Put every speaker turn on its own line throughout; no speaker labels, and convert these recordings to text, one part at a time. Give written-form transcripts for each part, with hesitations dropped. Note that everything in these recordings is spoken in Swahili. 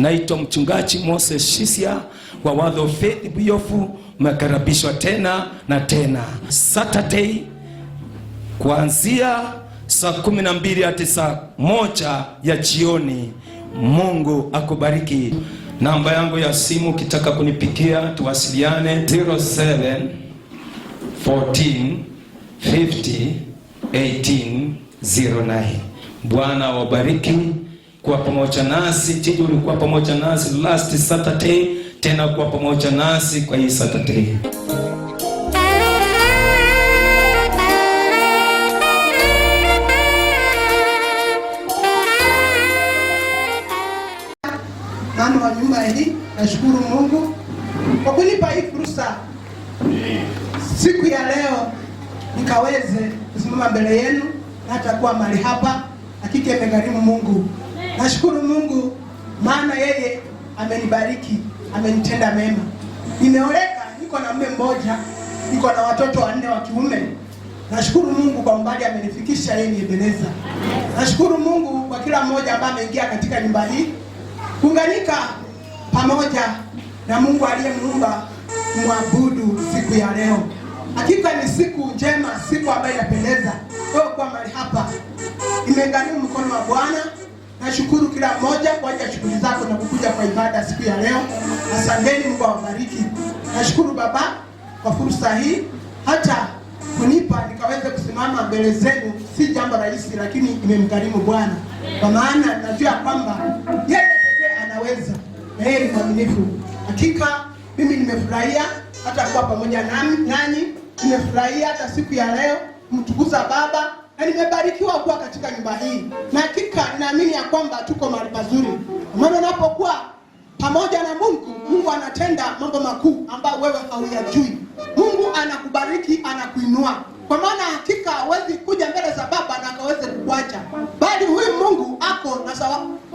Naitwa mchungaji Moses Shisia wa Word of Faith Buyofu. Mmekaribishwa tena na tena. Saturday kuanzia saa 12 hadi saa 1 ya jioni. Mungu akubariki. Namba yangu ya simu kitaka kunipigia tuwasiliane 07 14 50 18 09. Bwana wabariki kwa pamoja nasi. Jiji ulikuwa pamoja nasi last Saturday, tena kwa pamoja nasi kwa hii Saturday.
Mama wa nyumba hii, nashukuru Mungu kwa kunipa hii fursa siku ya leo nikaweze kusimama mbele yenu na hata kuwa mahali hapa. Hakika imegharimu Mungu. Nashukuru Mungu maana yeye amenibariki, amenitenda mema. Nimeoleka, niko na mume mmoja, niko na watoto 4 wa kiume. Nashukuru Mungu kwa umbali amenifikisha yeye Ebeneza. Nashukuru Mungu kwa kila mmoja ambaye ameingia katika nyumba hii kuunganika pamoja na Mungu aliyemuumba muabudu siku ya leo. Hakika ni siku njema, siku ambayo inapendeza. Wewe kwa mahali hapa imegharimu mkono wa Bwana. Nashukuru kila mmoja kwa ajili ya shughuli zako na kukuja kwa ibada siku ya leo. Asanteni, Mungu awabariki. Nashukuru Baba kwa fursa hii hata kunipa nikaweze kusimama mbele zenu. Si jambo rahisi, lakini imemgharimu Bwana. Kwa maana najua kwamba yeye pekee anaweza na yeye ni mwaminifu. Hakika mimi nimefurahia hata kuwa pamoja nanyi. Nimefurahia hata siku ya leo mtukuza Baba, na nimebarikiwa kuwa katika nyumba hii. Na hakika naamini ya kwamba tuko mahali pazuri. Maana unapokuwa pamoja na Mungu, Mungu anatenda mambo makuu ambayo wewe hauyajui. Mungu anakubariki, anakuinua. Kwa maana hakika hawezi kuja mbele za Baba na akaweze kukuacha. Bali huyu Mungu ako na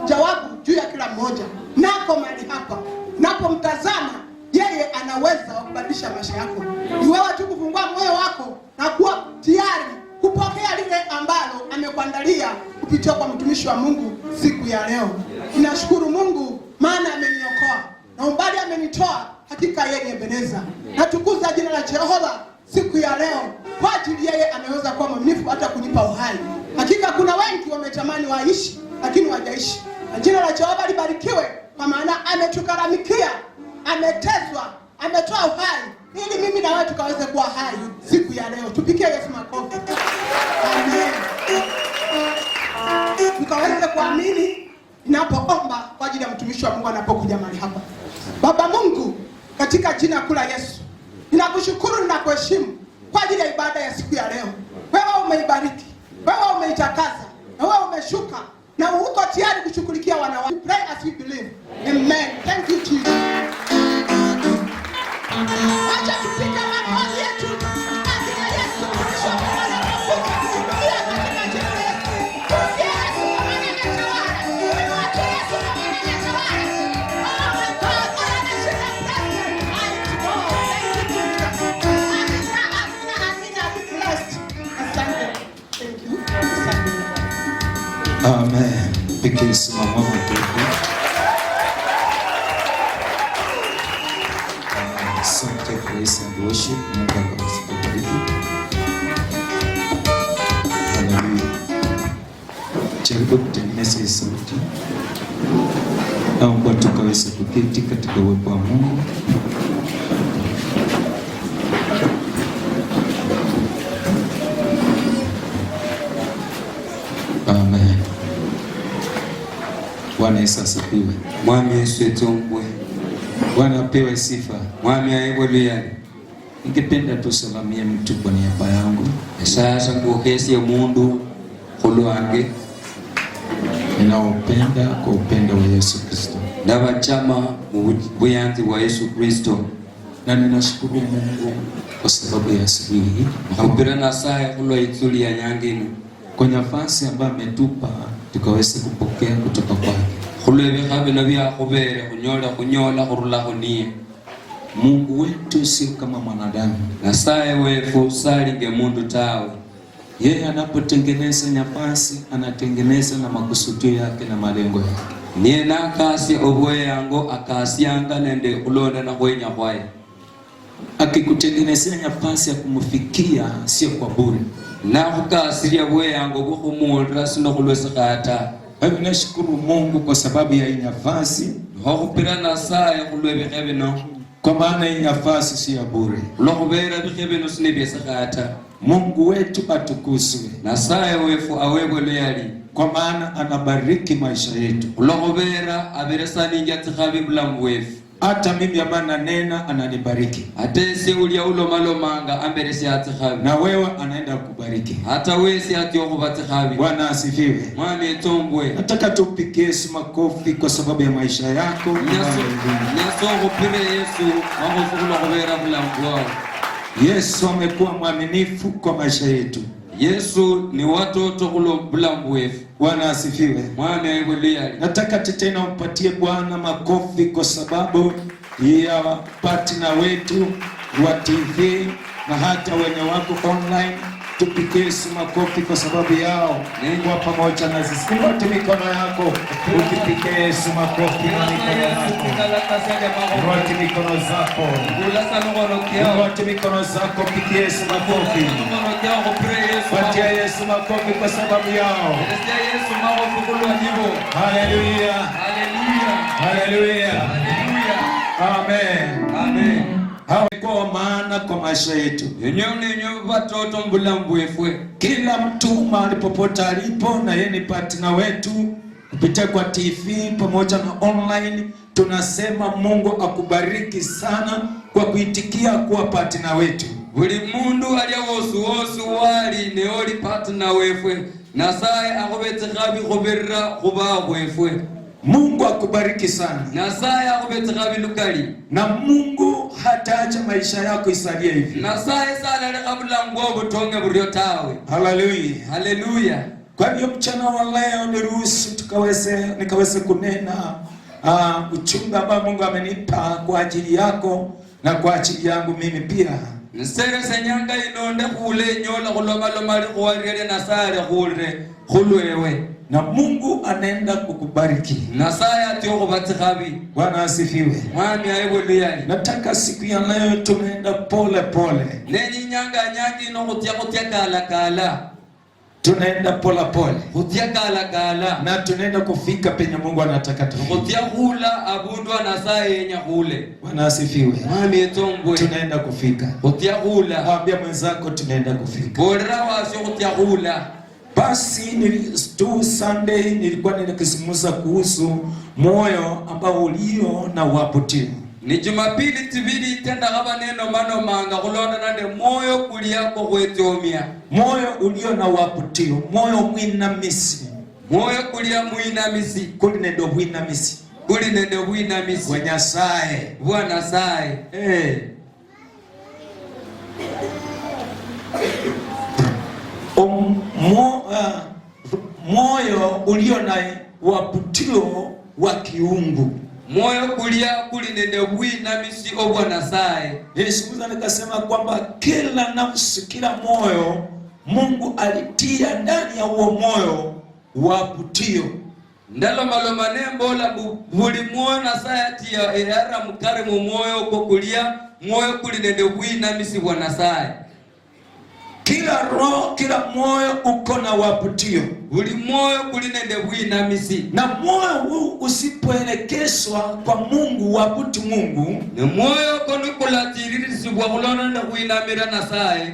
jawabu juu ya kila mmoja. Nako mahali hapa, unapomtazama yeye anaweza kubadilisha maisha yako. Ni wewe tu kufungua moyo wako na kuwa tayari kupokea lile ambalo amekuandalia kupitia kwa mtumishi wa Mungu siku ya leo. Ninashukuru Mungu maana ameniokoa na umbali amenitoa. Hakika yeye ni Ebeneza. Natukuza jina la Jehova siku ya leo kwa ajili yeye anaweza kuwa mwaminifu hata kunipa uhai. Hakika kuna wengi wametamani waishi lakini hawajaishi. Na jina la Jehova libarikiwe kwa maana ametukaramikia, ametezwa, ametoa uhai ili mimi na wewe tukaweze kuwa hai siku ya leo. Tupikie Yesu makofi. Amen. Tukaweze kuamini ninapoomba kwa ajili ya mtumishi wa Mungu anapokuja mahali hapa. Baba Mungu, katika jina kuu la Yesu, ninakushukuru na kuheshimu kwa ajili ya ibada ya siku ya leo. Wewe umeibariki, wewe umeitakaza, na wewe umeshuka na uko tayari kushughulikia wanawake. Pray as we believe. Amen. Thank you Jesus. Acha tupige makofi yetu. Katika Yesu Kristo anapokuja kutulia katika jina la Yesu. Yesu anatawala. Wacha Yesu anatawala. Oh my God, anashika president. Thank you. Amina. Be blessed. Asante. Thank you. Asante.
Amen. Because mama Asante praise and worship. Mungu akubariki. Haleluya. Jaribu kutengeneza hii sauti. Naomba tukaweze kuketi katika uwepo wa Mungu. Amen. Bwana Yesu asifiwe.
Mwami Yesu etongwe.
Bwana apewe sifa.
Mwami aibwe.
Ningependa tusalamie mtu kwa niaba yangu.
Sasa kuokesi ya mundu kulwange.
Ninaupenda kwa upendo wa Yesu Kristo.
Ndabachama buyanzi wa Yesu Kristo.
Na ninashukuru Mungu kwa sababu ya siku hii.
Nakupira na saa kulo itsuli ya nyangini.
Kwa nafasi ambayo ametupa tukaweze kupokea kutoka kwake.
Kulebe kabe na bia kubere kunyola kurula kunie.
Mungu wetu si kama mwanadamu.
Na saa wefu salinge mundu tawe.
Yeye anapotengeneza nafasi anatengeneza na makusudio yake na malengo yake.
Niena akasi obwe yango akasianga nende kulonda na kwenya kwaye.
Akikutengenezea nafasi ya kumfikia sio kwa bure.
Na kukasiria bwe yango kukumulra sino kulwesa kata.
Hebu nashukuru Mungu kwa sababu ya nafasi.
Hokupira na saa ya kulwebe kebeno.
Kwa maana hii nafasi si ya bure.
Lokubera bikebeno sinebesa kata.
Mungu wetu atukuzwe.
Na saa ya wefu awebwe leyali.
Kwa maana anabariki maisha yetu.
Lokubera aberesa ninja tikabi bulambu wefu.
Hata mimi amana nena ananibariki.
Atese ulia ulo malomanga amberesi atikabi.
Na wewe anaenda kubariki.
Hata wesi atiyoko batikabi.
Bwana asifiwe.
Mwami etombwe.
Nataka tupigie Yesu makofi kwa sababu ya maisha yako.
Nyaso kupire Yesu wako fukula kubera bulambu wao.
Yesu amekuwa mwaminifu kwa maisha yetu.
Yesu ni watoto kulo bulambu wefu.
Bwana asifiwe.
Mwami aibulia.
Nataka tena umpatie Bwana makofi kwa sababu ya partner wetu wa TV na hata wenye wako online. Tupigie Yesu makofi kwa sababu yao kwa pamoja na sisi. Wote mikono yako ukipigie Yesu makofi na mikono yako. Wote mikono zako. Wote mikono zako pigie Yesu makofi. Patia Yesu makofi kwa sababu yao. Haleluya. Haleluya. Amen.
Amen.
Kwa maana kwa maisha yetu.
Watoto mbulambu wefwe.
Kila mtu mahali popote alipo na yeye ni partner wetu kupitia kwa TV pamoja na online, tunasema Mungu akubariki sana kwa kuitikia kuwa partner wetu.
Buli mundu alya wosu wali ne oli partner wefwe. Nasaye akobete kabi khoberra kuba wefwe.
Mungu akubariki sana.
Nasaye akobete kabi lukali.
Na Mungu hataacha maisha yako isalie hivi.
Nasaye sala le kabula ngobo tonge buryo tawe.
Haleluya.
Haleluya.
Kwa hiyo mchana wa leo niruhusu nikaweze kunena uchunga ambao Mungu amenipa kwa ajili yako na kwa ajili yangu mimi pia.
Nsere senyanga inonde kule nyola kuloma kuwarele nasare kulwewe.
Na Mungu anaenda kukubariki.
Nasaya tioko batikabi.
Bwana asifiwe.
Mwami aibulia.
Nataka siku ya leo tunaenda pole pole.
Nenyi nyanga nyangi no kutia kala.
Tunaenda pole pole.
Kutia kala.
Na tunaenda kufika penye Mungu anataka tufike.
Kutia hula abundwa nasaya yenya hule.
Bwana asifiwe.
Mwami etombwe.
Tunaenda kufika.
Kutia hula.
Ambia mwenzako tunaenda kufika.
Bora wasi kutia hula.
Basi Sunday nilikuwa nikisimuza kuhusu moyo ambao ulio na waputio.
Ni Jumapili tibili tenda kama neno mano manga kulona nande moyo kuliako kwetomia.
Moyo ulio na waputio, moyo mwinamisi.
Moyo kulia mwinamisi.
Kuli nendo mwinamisi.
Kwa
Nyasaye.
Bwana sae.
Moyo ulio na waputio wa kiungu.
Moyo kulia kulinende mwinamisi o Bwana sae.
Yesu nikasema kwamba kila nafsi, kila moyo Mungu alitia ndani ya huo moyo waputio.
Ndalo maloma nembo la buli muona sayati ya era mukare mu moyo ko kulia moyo kulinende mwinamisi Bwana sae.
Kila roho, kila moyo uko na waputio.
Buli moyo kulinende mwinamisi.
Na moyo huu usipoelekezwa kwa Mungu, waputu Mungu,
ne moyo kono kulatirisiwa kulona na kuinamira na sae,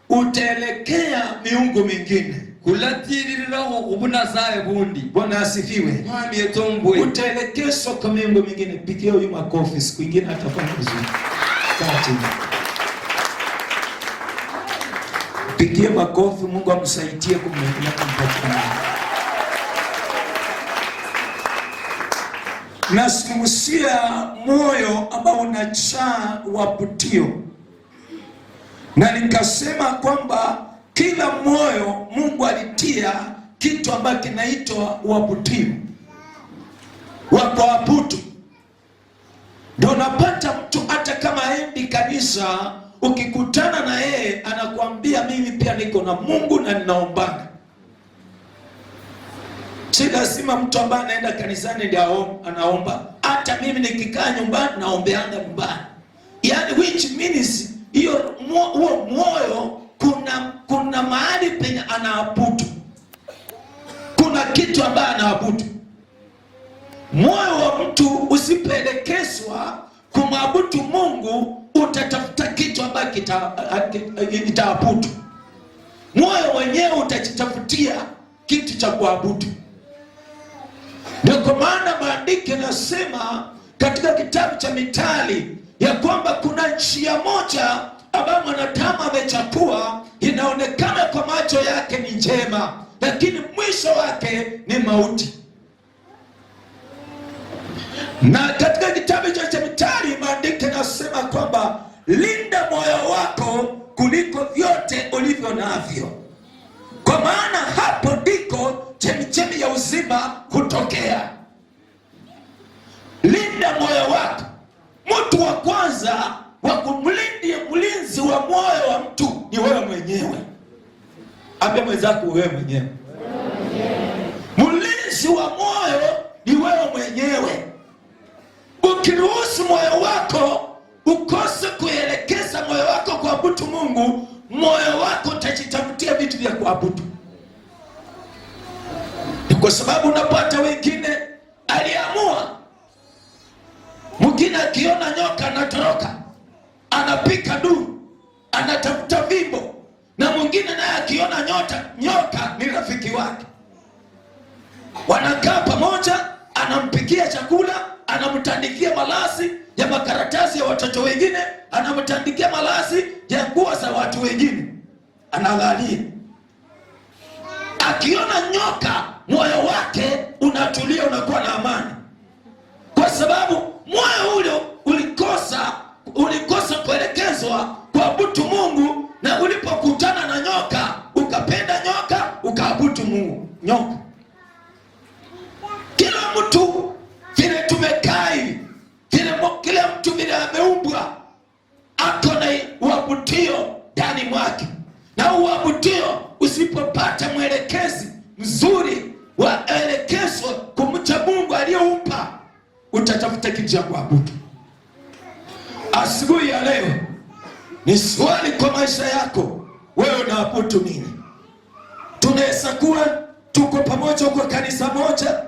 utaelekea miungu mingine.
Kulatirira kubuna sae bundi.
Bwana asifiwe.
Mwami etombwe.
Utaelekezwa kwa miungu mingine. Pigia huyu makofi, siku nyingine atafanya vizuri. Kati. Pigia makofi, Mungu amsaidie kumwelekea kumpatia. Nasimusia moyo ambao unajaa waputio. Na nikasema kwamba kila moyo Mungu alitia kitu ambacho kinaitwa waputio. Wako waputu. Ndio unapata mtu hata kama haendi kanisa, ukikutana na yeye anakuambia mimi pia niko na Mungu na ninaomba. Si lazima mtu ambaye anaenda kanisani ndio anaomba. Hata mimi nikikaa nyumbani naombeanga nyumbani. Yani which means hiyo huo moyo kuna mahali penye anaabudu. Kuna kitu ambaye anaabudu. Moyo wa mtu usipelekezwa kumwabudu Mungu, utatafuta kitu ambacho kitaabudu. Moyo wenyewe utajitafutia kitu cha kuabudu. Ndio kwa maana maandiko yanasema katika kitabu cha Mithali ya kwamba kuna njia moja ambayo mwanadamu amechagua, inaonekana kwa macho yake ni njema, lakini mwisho wake ni mauti. Na katika kitabu cha Mithali maandiko yanasema kwamba linda moyo wako kuliko vyote ulivyo navyo, kwa maana hapo ndiko chemichemi ya uzima kutokea. Linda moyo wako. Mtu wa kwanza wa kumlindia, mlinzi wa moyo wa mtu ni wewe mwenyewe. Ambia mwenzako wewe mwenyewe. Mlinzi wa moyo ni wewe mwenyewe. Ukiruhusu moyo wako ukose kuelekeza moyo wako kuabudu Mungu, moyo wako utajitafutia vitu vya kuabudu. Ni kwa sababu unapata wengine aliamua, mwingine akiona nyoka anatoroka, anapika duru, anatafuta vimbo, na mwingine naye akiona nyoka ni rafiki wake. Wanakaa pamoja, anampikia chakula, anamtandikia malazi ya makaratasi ya watoto wengine, anamtandikia malazi ya nguo za watu wengine, analalia. Akiona nyoka, moyo wake unatulia, unakuwa na amani, kwa sababu moyo ule ulikosa kuelekezwa kuabudu Mungu, na ulipokutana na nyoka ukapenda nyoka, ukaabudu Mungu nyoka. Kila mtu vile tumekai, kila mtu vile ameumbwa, ako na uabudio ndani mwake, na uabudio usipopata mwelekezi mzuri wa elekezo kumcha Mungu aliyeumpa, utatafuta kitu cha kuabudu. Asubuhi ya leo ni swali kwa maisha yako, wewe unaabudu nini? Tunaweza kuwa tuko pamoja kwa kanisa moja,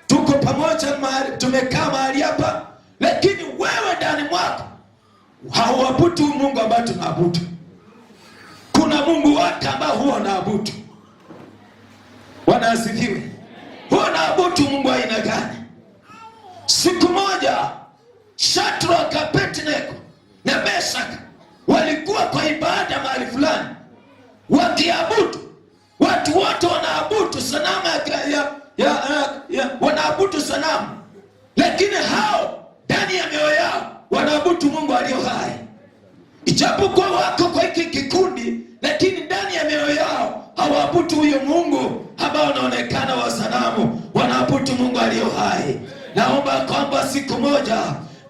tuko pamoja mahali, tumekaa mahali hapa, lakini wewe ndani mwako hauabudu Mungu ambaye tunaabudu. Kuna Mungu wake ambao huwa unaabudu. Bwana asifiwe. Huwa unaabudu Mungu aina gani? Siku moja Shadraka, Abednego na Meshaki walikuwa kwa ibada mahali fulani wakiabudu. Watu wote wanaabudu sanamu wanaabudu sanamu, lakini hao ndani ya mioyo yao wanaabudu Mungu aliye hai. Ijapokuwa wako kwa hiki kikundi, lakini ndani ya mioyo yao hawaabudu huyo Mungu ambao unaonekana wa sanamu, wanaabudu Mungu aliye hai. Naomba kwamba siku moja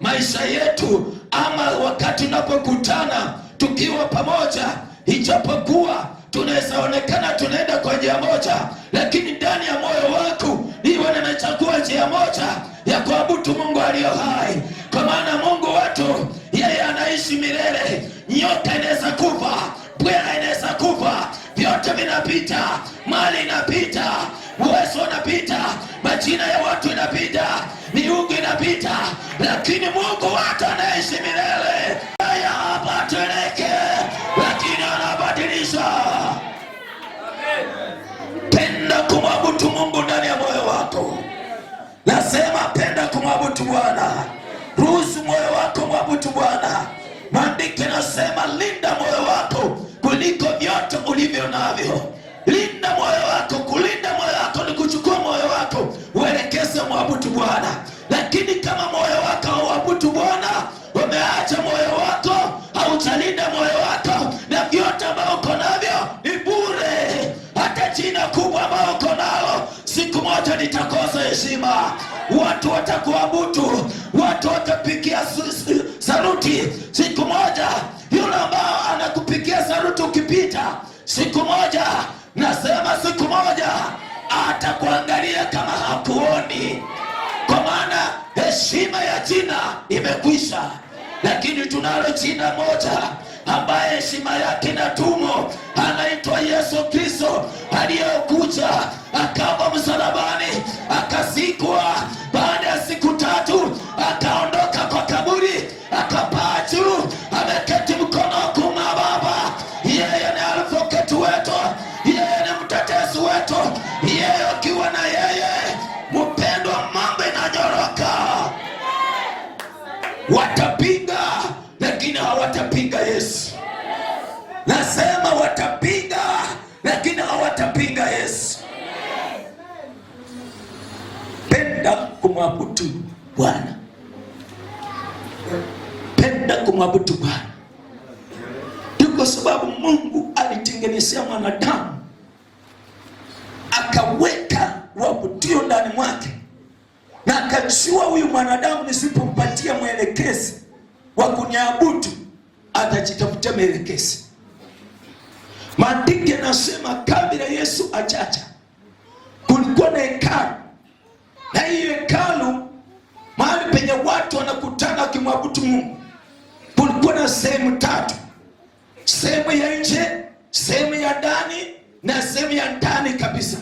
maisha yetu, ama wakati tunapokutana tukiwa pamoja, ijapokuwa tunaweza onekana tunaenda kwa njia moja, lakini ndani ya moyo wako niwe nimechagua njia moja ya kuabudu Mungu aliye hai. Kwa maana Mungu wetu yeye anaishi milele. Nyoka inaweza kufa, bwela inaweza kufa, vyote vinapita, mali inapita, uwezo unapita, majina ya watu inapita, miungu inapita, lakini Mungu wetu anaishi milele. Haya hapateneke, lakini anabadilisha. Penda kumwabudu Mungu ndani ya moyo wako. Nasema penda kumwabudu Bwana. Ruhusu moyo wako mwabudu Bwana. Maandiko yanasema linda moyo wako kuliko vyote ulivyo navyo. Linda moyo wako. Kulinda moyo wako ni kuchukua moyo wako uelekeze mwabudu Bwana. Lakini kama moyo wako hauabudu Bwana, umeacha moyo wako, hautalinda moyo wako, na vyote ambavyo uko navyo ni bure. Hata jina kubwa ambalo uko nalo siku moja litakosa heshima. Watu watakuabudu, watu watapigia saruti. Siku moja yule ambao anakupigia saruti ukipita, siku moja, nasema siku moja, atakuangalia
angalia kama hakuoni, kwa maana heshima ya jina imekwisha. Lakini tunalo jina moja ambaye heshima yake inadumu, anaitwa Yesu Kristo, aliyekuja akafa msalabani, akazikwa, baada ya siku 3 akaondoka kwa kaburi, akapaa juu, ameketi mkono wa kuume wa Baba. Yeye ni advocate wetu, yeye ni mtetezi wetu. Yeye ukiwa na yeye, mpendwa, mambo inanyoroka. Watapinga lakini hawatapinga Yesu. Nasema watapinga lakini hawatapinga Yesu. Penda kumwabudu Bwana, penda kumwabudu Bwana. Kwa sababu Mungu alitengenezea mwanadamu, akaweka waabudio ndani mwake, na akajua huyu mwanadamu nisipompatia mwelekezi wa kuniabudu atajitafutia mwelekezi. Maandiko yanasema kabla Yesu ajaja kulikuwa na hekalu, na hiyo hekalu mahali penye watu wanakutana wakimwabudu Mungu, kulikuwa na sehemu 3: sehemu ya nje, sehemu ya ndani na sehemu ya ndani kabisa.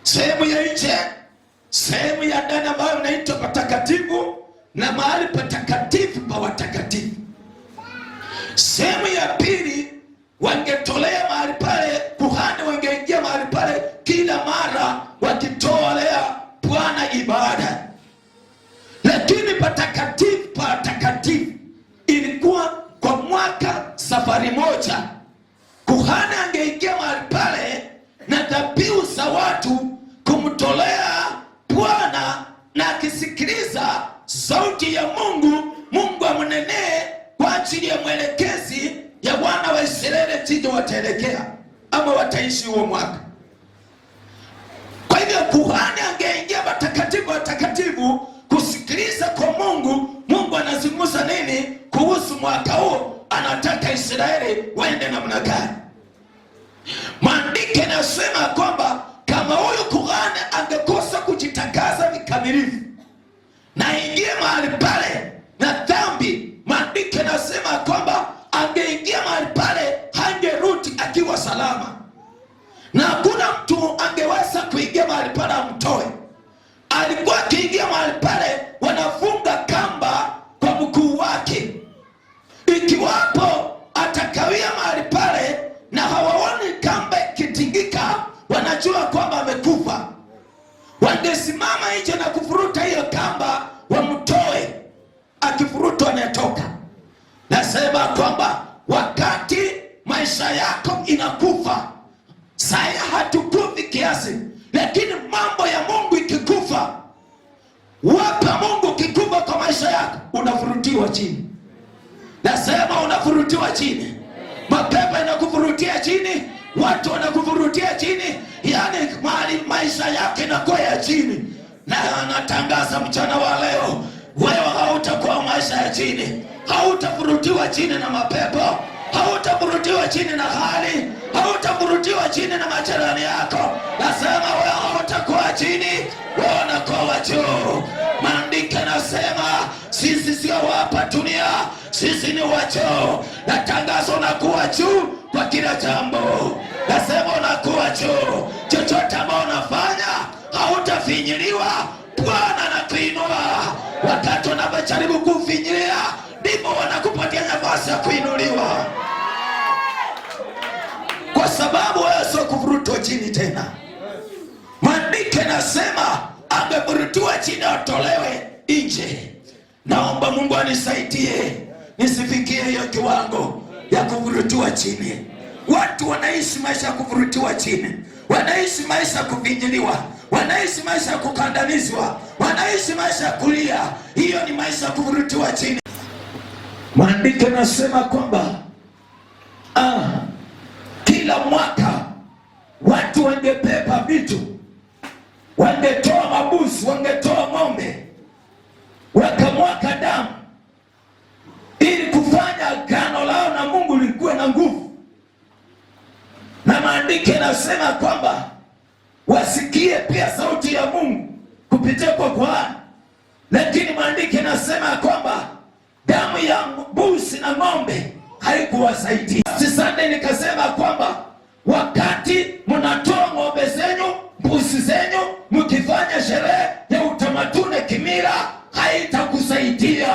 Sehemu ya nje, sehemu ya ndani ambayo inaitwa patakatifu, na mahali patakatifu pa watakatifu. Sehemu ya pili, wangetolea mahali pale, kuhani wangeingia mahali pale kila mara wakitolea Bwana ibada. Lakini patakatifu pa watakatifu ilikuwa kwa mwaka safari moja. Kuhani angeingia mahali pale na dhabihu za watu kumtolea Bwana, na akisikiliza sauti ya Mungu, Mungu amnenee kwa ajili ya mwelekezi ya wana wa Israeli jinsi wataelekea ama wataishi huo mwaka. Kwa hivyo kuhani angeingia patakatifu watakatifu kusikiliza kwa Mungu, Mungu anazungumza nini kuhusu mwaka huo, anataka Israeli waende namna gani. Maandiko yanasema kwamba kama huyu kuhani angekosa kujitakasa vikamilifu na ingie mahali pale na dhambi, maandiko yanasema kwamba angeingia mahali pale hangerudi akiwa salama, na hakuna mtu angeweza kuingia mahali pale amtoe. Alikuwa akiingia mahali pale wanafunga kamba kwa mguu wake, ikiwapo atakawia mahali pale na hawaoni kamba ikitingika, wanajua kwamba amekufa. Wangesimama nje na kufuruta hiyo kamba wamtoe, akifurutwa anatoka. Nasema kwamba wakati maisha yako inakufa, saya hatukufi kiasi, lakini mambo ya Mungu ikikufa, wapa Mungu kikufa kwa maisha yako, unafurutiwa chini. Nasema unafurutiwa chini. Mapepo inakufurutia chini, watu wanakufurutia chini, yani mali maisha yake inakuwa ya chini. Na anatangaza mchana wa leo, wewe hautakuwa maisha ya chini, hautafurutiwa chini na mapepo, hautafurutiwa chini na hali, hautafurutiwa chini na majirani yako. Nasema wewe hautakuwa chini, wewe unakuwa juu. Maandiko yanasema sisi sio hapa dunia, sisi ni wa juu. Natangaza unakuwa juu kwa kila jambo. Nasema unakuwa juu. Chochote ambao unafanya hautafinyiliwa, Bwana anakuinua. Wakati unapojaribu kufinyilia, ndipo wanakupatia nafasi ya kuinuliwa, kwa sababu wewe sio kuvurutwa chini tena. Maandiko yanasema angevurutiwa chini atolewe nje. Naomba Mungu anisaidie nisifikie hiyo kiwango ya kuvurutiwa chini. Watu wanaishi maisha ya kuvurutiwa chini, wanaishi maisha ya kuvinyiliwa, wanaishi maisha ya kukandamizwa, wanaishi maisha ya kulia. Hiyo ni maisha ya kuvurutiwa chini. Maandiko yanasema kwamba kila mwaka watu wangebeba vitu, wangetoa mabuzi, wangetoa ng'ombe, wakamwaga damu ili kufanya agano lao na Mungu likuwe na nguvu. Na maandiko yanasema kwamba wasikie pia sauti kupitia kwa kuhani, lakini maandiko yanasema kwamba damu ya mbuzi na ng'ombe haikuwasaidia. Sunday nikasema kwamba wakati mnatoa ng'ombe zenyu, mbuzi zenyu, mkifanya sherehe ya utamaduni kimila, haitakusaidia,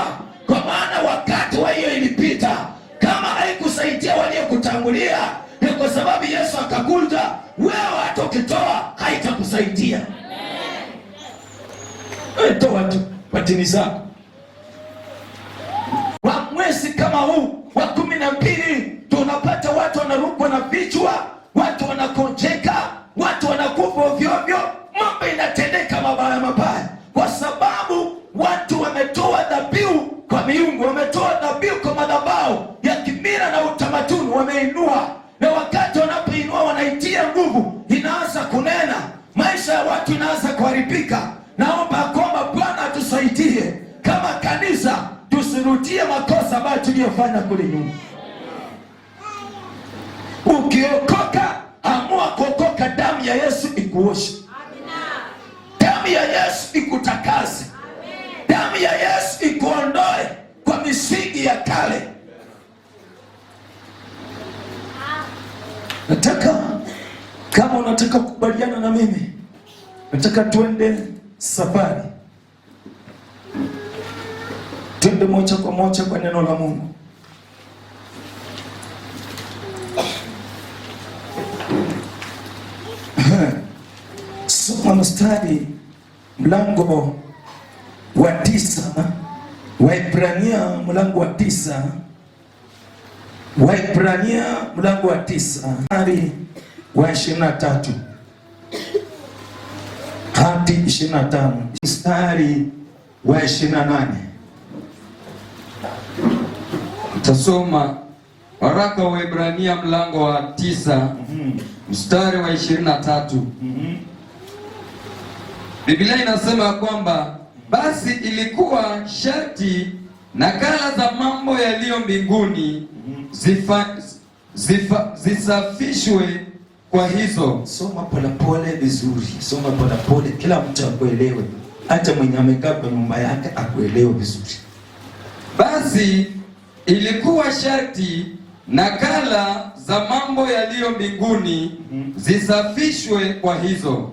kwa maana wakati wa hiyo ilipita. Kama haikusaidia waliokutangulia, ni kwa sababu Yesu akakuja. Wewe hata ukitoa haitakusaidia. Toa tu patini zako. Wa mwezi kama huu wa 12 tunapata watu wanarukwa na vichwa, watu wanakonjeka, watu wanakufa ovyo ovyo, mambo inatendeka mabaya mabaya, kwa sababu watu wametoa dhabihu kwa miungu, wametoa dhabihu kwa madhabahu ya kimila na utamaduni, wameinua. Na wakati wanapoinua wanaitia nguvu, inaanza kunena, maisha ya watu inaanza kuharibika. Naomba kwamba Bwana atusaidie kama kanisa, tusirudie makosa ambayo tuliyofanya kule nyuma. Ukiokoka, amua kuokoka, damu ya Yesu ikuoshe. Damu ya Yesu ikutakase. Damu ya Yesu ikuondoe kwa misingi ya kale. Nataka, kama unataka kukubaliana na mimi, nataka tuende safari, twende moja kwa moja kwa neno la Mungu. Soma mstari mlango wa 9, Waebrania mlango wa 9, Waebrania mlango wa 9 mstari wa 23 hadi 25, mstari wa 28.
Tasoma waraka wa Waebrania mlango wa 9 mstari wa 23. Biblia inasema kwamba basi ilikuwa sharti nakala za mambo yaliyo mbinguni zisafishwe kwa hizo.
Soma polepole vizuri, soma polepole, kila mtu akuelewe, hata mwenye amekaa kwa nyumba yake akuelewe vizuri.
Basi ilikuwa sharti nakala za mambo yaliyo mbinguni zisafishwe kwa hizo,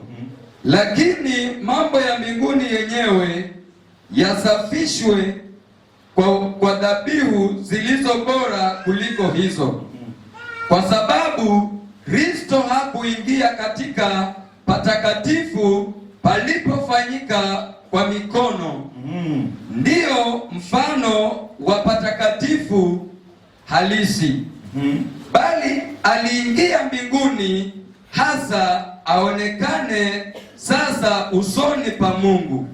lakini mambo ya mbinguni yenyewe yasafishwe kwa dhabihu zilizo bora kuliko hizo, kwa sababu Kristo hakuingia katika patakatifu palipofanyika kwa mikono, ndiyo mfano wa patakatifu halisi, bali aliingia mbinguni hasa aonekane sasa usoni pa Mungu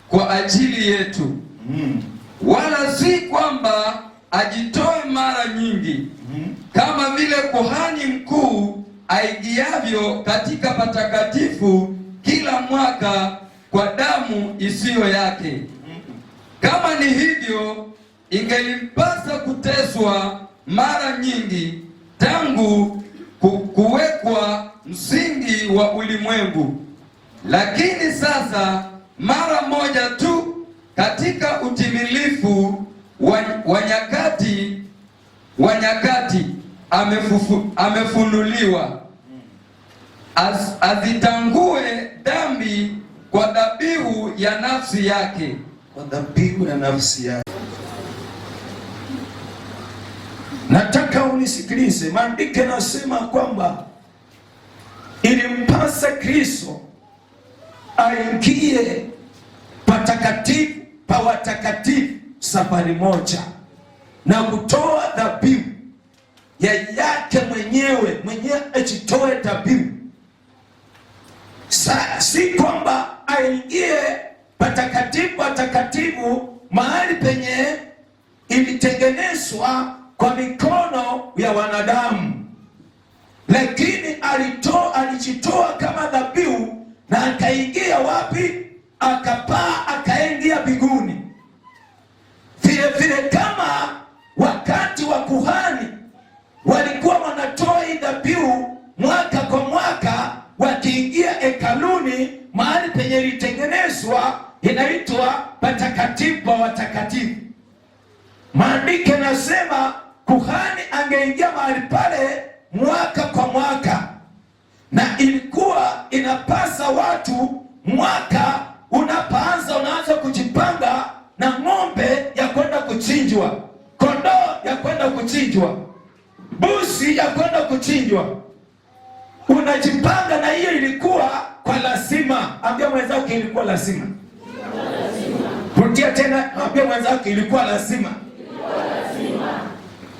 kwa ajili yetu, wala si kwamba ajitoe mara nyingi kama vile kuhani mkuu aingiavyo katika patakatifu kila mwaka kwa damu isiyo yake. Kama ni hivyo, ingelimpasa kuteswa mara nyingi tangu kuwekwa msingi wa ulimwengu. Lakini sasa mara moja tu katika utimilifu wa nyakati amefunuliwa azitangue dhambi kwa dhabihu ya nafsi yake.
Kwa dhabihu ya nafsi yake.
Nataka unisikilize, maandiko yanasema kwamba ilimpasa Kristo aingie patakatifu pa watakatifu safari moja na kutoa dhabihu ya yake mwenyewe ajitoe dhabihu. Si kwamba aingie patakatifu mahali penye ilitengenezwa kwa mikono ya wanadamu, lakini alijitoa kama dhabihu na akaingia wapi? Akapaa, akaingia mbinguni. Vile vile kama wakati wa kuhani walikuwa wanatoa dhabihu mwaka kwa mwaka, wakiingia hekaluni
mahali penye ilitengenezwa inaitwa patakatifu pa watakatifu. Maandiko yanasema kuhani angeingia mahali pale mwaka kwa mwaka, na ilikuwa inapasa watu mwaka unapoanza unaanza kujipanga na ng'ombe ya kwenda kuchinjwa, kondoo ya kwenda kuchinjwa, busi ya kwenda kuchinjwa. Unajipanga, na hiyo ilikuwa kwa lazima. Ambia mwenzako ilikuwa lazima. Rudia tena, ambia mwenzako ilikuwa lazima.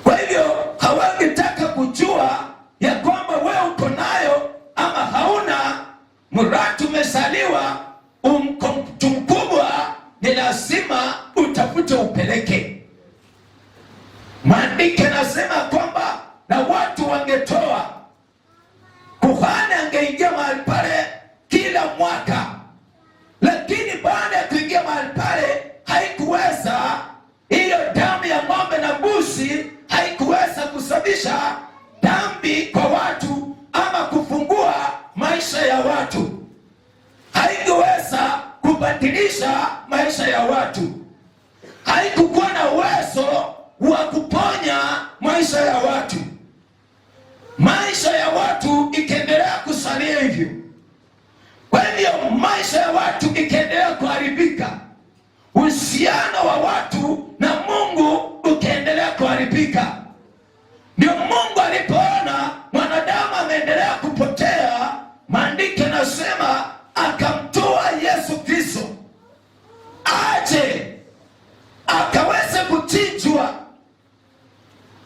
Kwa hivyo hawangetaka kujua ya kwamba wewe uko nayo ama hauna, mradi umesaliwa mtu mkubwa, ni lazima utafute upeleke. Maandiko yanasema kwamba na watu wangetoa, kuhani angeingia mahali pale kila mwaka, lakini baada ya kuingia mahali pale haikuweza, hiyo damu ya ng'ombe na mbuzi haikuweza kusababisha dhambi kwa watu ama kufungua maisha ya watu, haikuweza kubadilisha maisha ya watu, haikukuwa na uwezo wa kuponya maisha ya watu. Maisha ya watu ikaendelea kusalia hivyo. Kwa hivyo maisha ya watu ikaendelea kuharibika, uhusiano wa watu na Mungu ukaendelea kuharibika. Ndio Mungu alipoona mwanadamu ameendelea kupotea, maandiko yanasema akamtoa Yesu Kristo aje akaweze kuchinjwa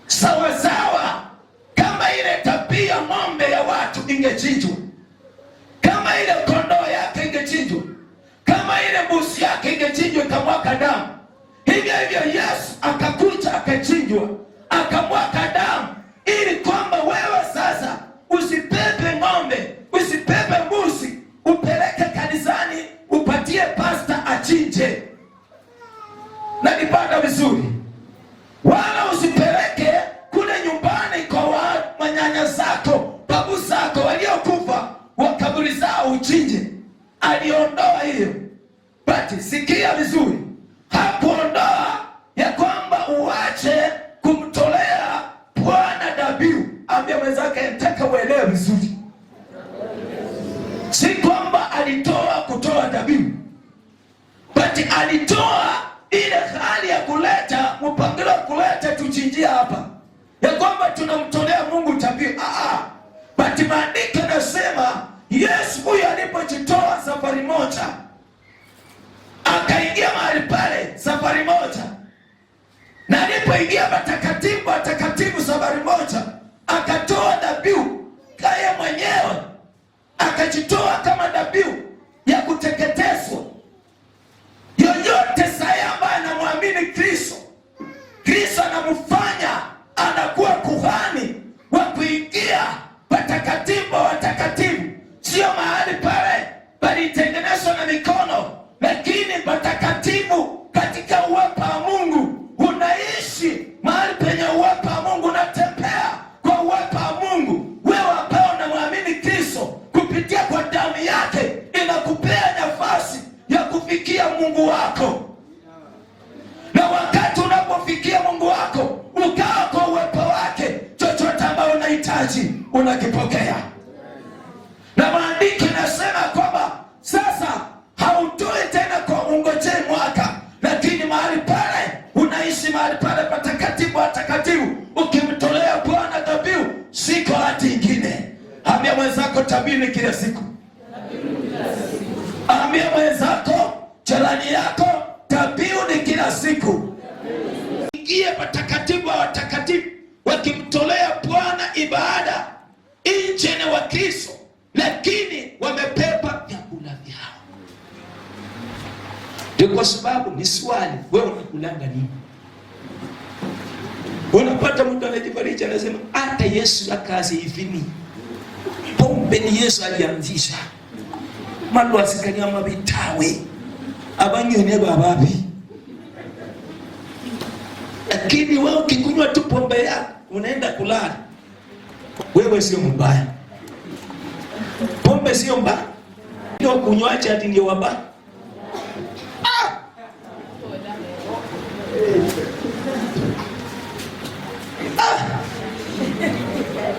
sawasawa, kama ile tabia ng'ombe ya watu ingechinjwa, kama ile kondoo yake ingechinjwa, kama ile mbuzi yake ingechinjwa ikamwaka damu. Hivyo hivyo Yesu akakuja akachinjwa akamwaka damu, ili kwamba wewe sasa usipepe ng'ombe, usipepe mbuzi upeleke kanisani upatie pasta achinje na nipata vizuri, wala usipeleke kule nyumbani kwa manyanya zako, babu zako waliokufa wakaburi zao uchinje. Aliondoa hiyo. But sikia vizuri, hakuondoa ya kwamba uache kumtolea Bwana dhabihu. Ambia mwenzake nataka uelewe vizuri, si kwamba alitoa kutoa dhabihu, but alitoa ile hali ya kuleta mpangilio, kuleta tuchinjia hapa ya kwamba tunamtolea Mungu dhabihu. But maandiko yanasema Yesu huyu alipojitoa safari moja, akaingia mahali pale safari moja, na alipoingia patakatifu safari moja, akatoa dhabihu kaya mwenyewe, akajitoa kama dhabihu ya kuteketezwa. Yoyote saya ambaye anamwamini Kristo, Kristo anamfanya anakuwa kuhani wa kuingia patakatifu watakatifu. Sio mahali pale palitengenezwa na mikono, lakini patakatifu katika uwepo wa Mungu. Unaishi mahali penye uwepo wa Mungu, unatembea kwa uwepo wa Mungu. Wewe ambao unamwamini Kristo kupitia kwa damu yake, inakupea nafasi ya kufikia Mungu wako. Na wakati unapofikia Mungu wako, ukawa kwa uwepo wake, chochote ambao unahitaji unakipokea. Na maandiko yanasema kwamba sasa hautoi tena kwa ungoje mwaka, lakini mahali pale unaishi mahali pale patakatifu watakatifu, ukimtolea Bwana dhabihu siku hadi ingine. Ambia mwenzako dhabihu ni kila siku. Ambia mwenzako, jirani yako, dhabihu ni kila siku. Ingie patakatifu watakatifu wakimtolea Bwana ibada nje na wa Kristo, lakini wamepepa vyakula vyao. Ndio kwa sababu ni swali, wewe unakulanga nini? Unapata mtu anajifariji anasema hata Yesu akazi hivini. Pombe ni Yesu alianzisha. Malu asikania mabitawe. Abanyone bababi. Lakini wewe ukikunywa tu pombe yako unaenda kulala, wewe sio mbaya. Pombe sio mbaya. hiyo kunywaji ati ndio wabaya.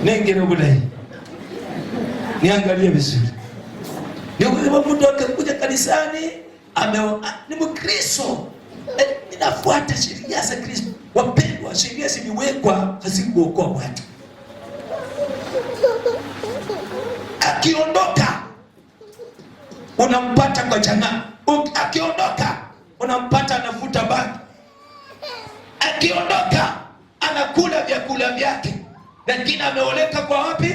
Nengine budai. Niangalie vizuri. Ndio mtu akakuja kanisani ni Mkristo. Ninafuata sheria za Kristo. Wapendwa, sheria ziliwekwa hazikuokoa watu. Akiondoka unampata kwa jana. Akiondoka unampata anavuta bangi. Akiondoka anakula vyakula vyake. Lakini ameoleka kwa wapi?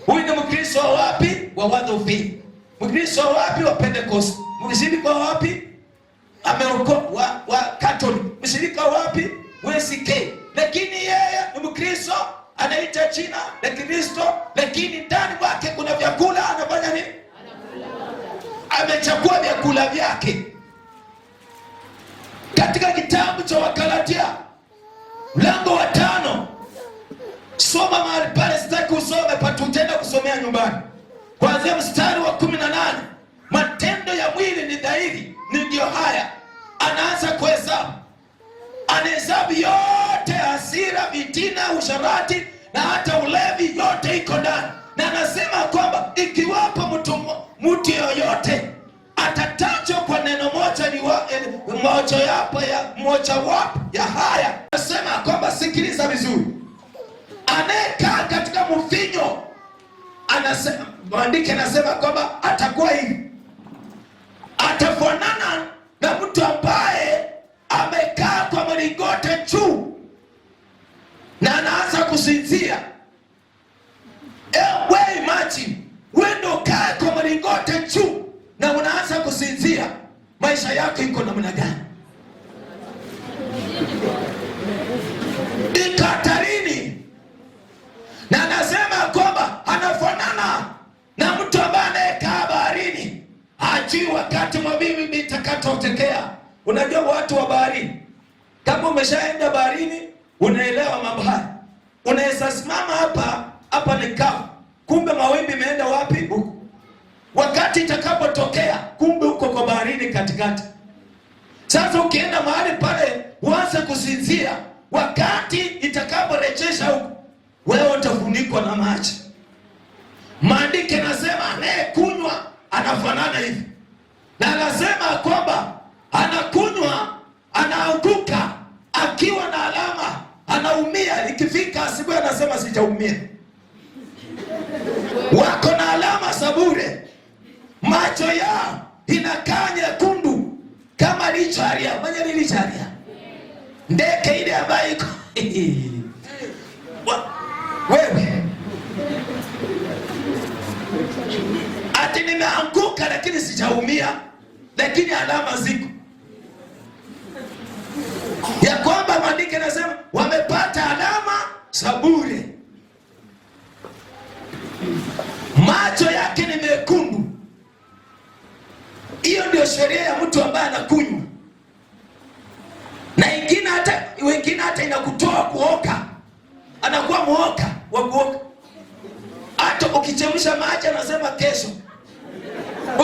Huyu ni Mkristo wa wapi? Wa Wadhofi. Mkristo wa wapi? Wa Pentecost. Mshirika wa wapi? Ameokoka wa Catholic. Mshirika wapi? Wa CK. Lakini yeye ni Mkristo, anaita jina la Kristo, lakini ndani mwake kuna vyakula anafanya nini? Amechagua vyakula vyake. Katika kitabu cha Wagalatia mlango wa 5, soma mahali pale, sitaki usome patutenda kusomea nyumbani. Kuanzia mstari wa 18, matendo ya mwili ni dhahiri, ni ndio haya. Anaanza kuhesabu. Anahesabu yote, hasira, vitina, usharati na hata ulevi, yote iko ndani. Na anasema kwamba ikiwapo mtu yoyote atatajwa kwa neno moja wapo ya haya, anasema kwamba, sikiliza vizuri, anayekaa katika mvinyo, anasema maandiko anasema kwamba atakuwa hivi, atafanana na mtu ambaye amekaa kwa mlingote juu na anaanza kusinzia. Wewe imagine, wewe ndio kaa kwa mlingote juu na unaanza kusinzia, maisha yako iko namna gani? Iko hatarini. Na anasema kwamba anafanana na mtu ambaye anayekaa baharini, hajui wakati mawimbi itakatotekea. Unajua watu wa baharini, kama umeshaenda baharini unaelewa mambo haya. Unaweza simama hapa ni kavu, kumbe mawimbi imeenda wapi? Huko. Wakati itakapotokea, kumbe uko kwa baharini katikati. Sasa ukienda mahali pale uanze kusinzia, wakati itakaporejesha huko, wewe utafunikwa na maji. Maandiko yanasema anayekunywa anafanana hivi. Na anasema kwamba anakunywa, anaanguka akiwa na alama, anaumia. Ikifika asubuhi anasema sijaumia. Wako na alama za bure. Macho yao inakaa nyekundu kama licharia. Mwenye ni licharia? Ndege ile ambayo iko wewe ati nimeanguka lakini sijaumia, lakini alama ziko ya kwamba maandiko yanasema wamepata alama za bure. Macho yake ni mekundu. Hiyo ndio sheria ya mtu ambaye anakunywa. Na wengine hata inakutoa kuoka. Anakuwa muoka wa kuoka. Hata ukichemsha maji anasema kesho.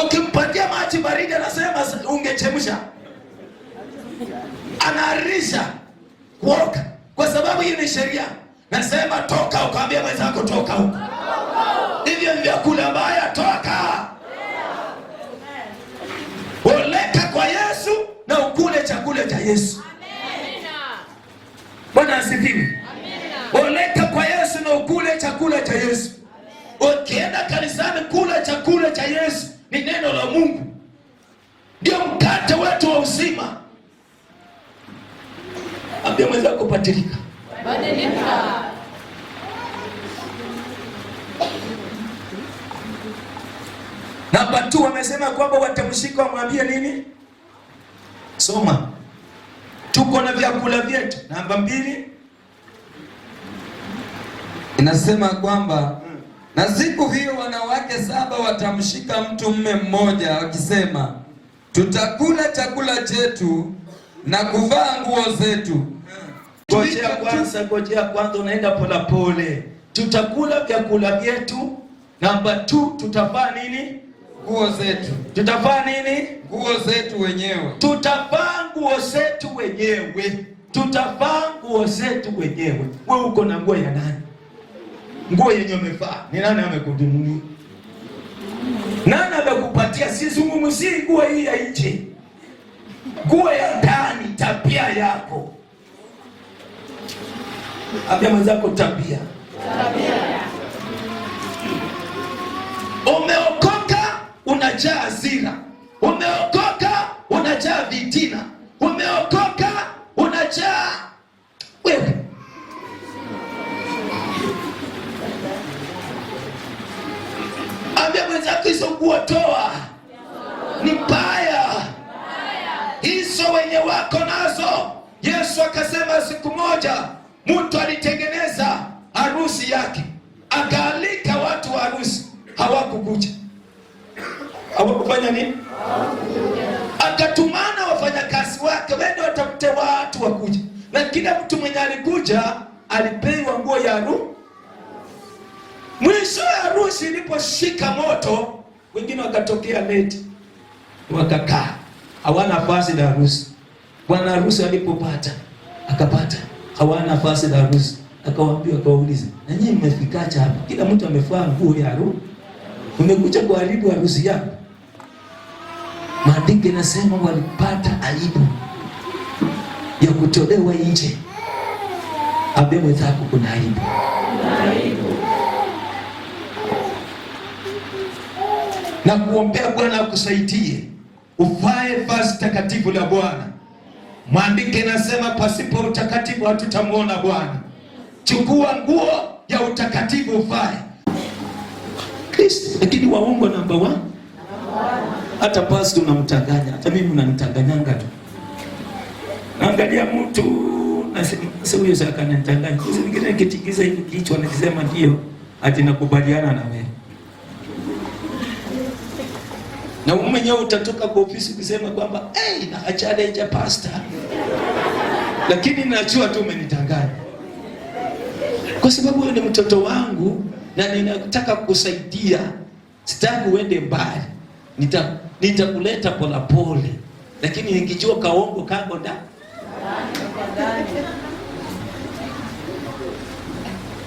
Ukimpatia maji baridi anasema ungechemsha. Anarisha kuoka. Kwa sababu hiyo ni sheria. Nasema toka, ukaambia mwenzako toka huko. Hivyo ni vyakula mbaya, toka. Oleka kwa Yesu na ukule chakula cha Yesu. Bwana asifiwe. Oleka kwa Yesu na ukule chakula cha Yesu. Ukienda kanisani, kula chakula cha Yesu, ni neno la Mungu. Ndio mkate wetu wa uzima. Ambia mwenzako badilika. Badilika. Namba 2 wamesema kwamba watamshika wamwambie nini? Soma. Tuko na vyakula vyetu. Namba 2
inasema kwamba na siku hiyo wanawake 7 watamshika mtu mume mmoja wakisema, tutakula chakula chetu na kuvaa nguo zetu.
Ngojea kwanza, unaenda pole pole. Tutakula vyakula vyetu. Namba 2 tutavaa nini?
nguo zetu.
Tutavaa nini?
Nguo zetu wenyewe.
Tutavaa nguo zetu wenyewe. Tutavaa nguo zetu wenyewe. Wewe uko na nguo ya nani? Nguo yenye umevaa ni nani amekununulia? Nani amekupatia? Sizungumzii nguo hii ya nje, nguo ya ndani, tabia yako. Ambia mwenzako tabia. Umeokoka unajaa hasira, umeokoka unajaa vitina, umeokoka unajaa wewe. Ambia mwenzako hizo nguo toa, ni mbaya hizo wenye wako nazo. Yesu akasema siku moja mtu alitengeneza harusi yake, akaalika watu wa harusi, hawakukuja. Hawakufanya nini? Akatumana wafanyakazi wake, wende watafute watu wakuja, na kila mtu mwenye alikuja alipewa nguo ya harusi. Mwisho ya harusi iliposhika moto, wengine wakatokea leti, wakakaa, hawana nafasi la harusi. Bwana harusi alipopata akapata hawana nafasi la harusi, akawaambia, akawauliza, na nyinyi mmefikaje hapa? Kila mtu amevaa nguo ya harusi, umekuja kuharibu harusi yako. Maandiko yanasema walipata aibu ya kutolewa nje. Ambia mwenzako kuna aibu. Na kuombea Bwana akusaidie uvae vazi takatifu la Bwana. Maandiko yanasema pasipo utakatifu hatutamuona Bwana. Chukua nguo ya utakatifu uvae. Kristo, lakini waongo namba 1. Hata pastor unamtanganya, hata mimi unanitanganyanga tu. Naangalia mtu nasema huyo sasa ananitanganya. Sisi wengine kitikiza hivi kichwa nikisema ndio, ati nakubaliana na wewe. Na mwenyewe utatoka kwa ofisi kusema kwamba na challenge pastor. Lakini najua tu umenitanganya. Kwa sababu wewe ni mtoto wangu na ninataka kukusaidia. Sitaki uende mbali. Nitakuleta pole pole. Lakini nikijua kaongo kako ndani.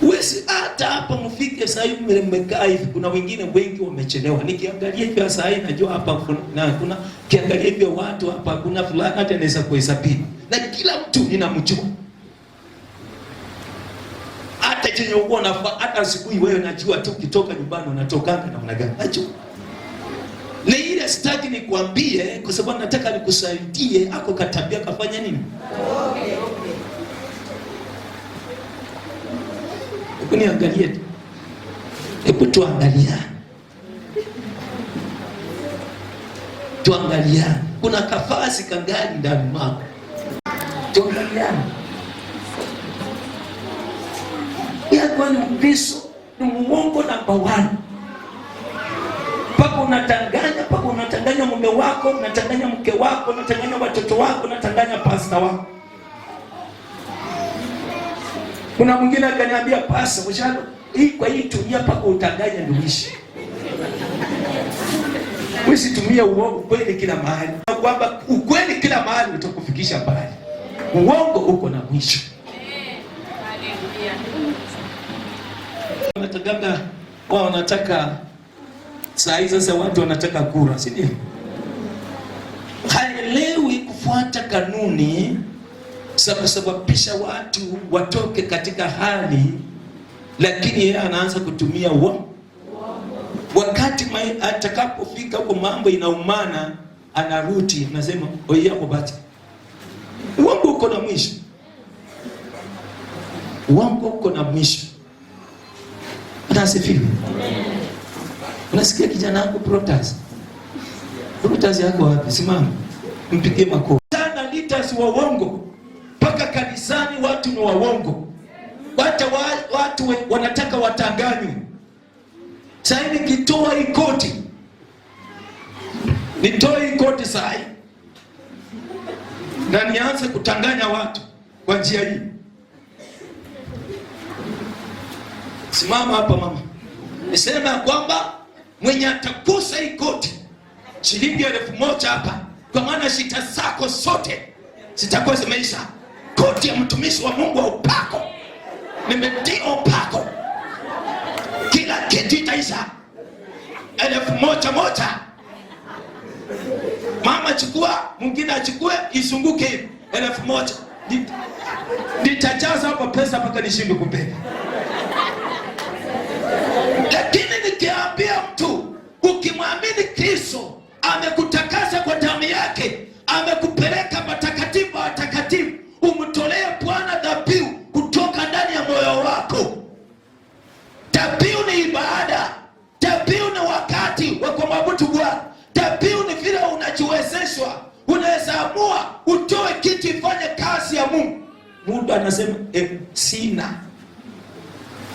Wesi hata hapa mfike sasa hivi mmekaa hivi, kuna wengine wengi wamechelewa. Nikiangalia hivi sasa hivi najua hapa kuna kiangalia hivi watu hapa kuna fulani hata anaweza kuhesabia. Na kila mtu ninamjua. Hata chenye uko na hata asubuhi wewe najua tu ukitoka nyumbani unatokanga na unagana. Najua. Na ile sitaki nikwambie kwa sababu nataka nikusaidie ako katabia kafanya nini? Okay. Niangalie tu. Hebu tuangaliane. Kuna kafasi kangali ndani mwako. Tuangaliane. Yako ni Mkristo, ni muongo namba 1. Pako unatanganya mume wako, unatanganya mke wako, unatanganya watoto wako, unatanganya pastor wako. Kuna mwingine akaniambia, pastor, mshalo hii kwa hii tumia paka utanganya ndumishi. Usitumie uongo kweli kila mahali. Kwamba ukweli kila mahali utakufikisha mbali. Uongo uko na mwisho. Wanataka saa hizi sasa watu wanataka kura, si ndio? Haelewi kufuata kanuni za kusababisha watu watoke katika hali, lakini yeye anaanza kutumia uongo. Wakati atakapofika huko mambo inaumana, anarudi nasema oya mbati. Uongo uko na mwisho. Uongo uko na mwisho. Unasifiwa? Unasikia kijana wangu Protas? Protas yako wapi? Simama. Mpigie makofi. Sana leaders wa uongo. Paka kanisani watu ni wa uongo. Watu wanataka watanganywe. Sasa nikitoa hii koti. Nitoe hii koti sasa. Na nianze kutanganya watu kwa njia hii. Simama hapa mama. Nisema kwamba mwenye atagusa hii koti shilingi 1000 hapa, kwa maana shida zako zote zitakuwa zimeisha. Koti ya mtumishi wa Mungu wa upako, nimetia upako, kila kitu itaisha. 1000 mama chukua, mwingine achukue, isunguke hivi 1000. Nitajaza hapa pesa mpaka nishindwe kupenda. Lakini nikiambia mtu, ukimwamini Kristo, amekutakasa kwa damu yake, amekupeleka patakatifu patakatifu, umtolee Bwana dhabihu kutoka ndani ya moyo wako. Dhabihu ni ibada, dhabihu ni wakati wa kumwabudu Bwana, dhabihu ni vile unajiwezeshwa. Unaweza amua utoe kitu ifanye kazi ya Mungu. Mungu anasema sina,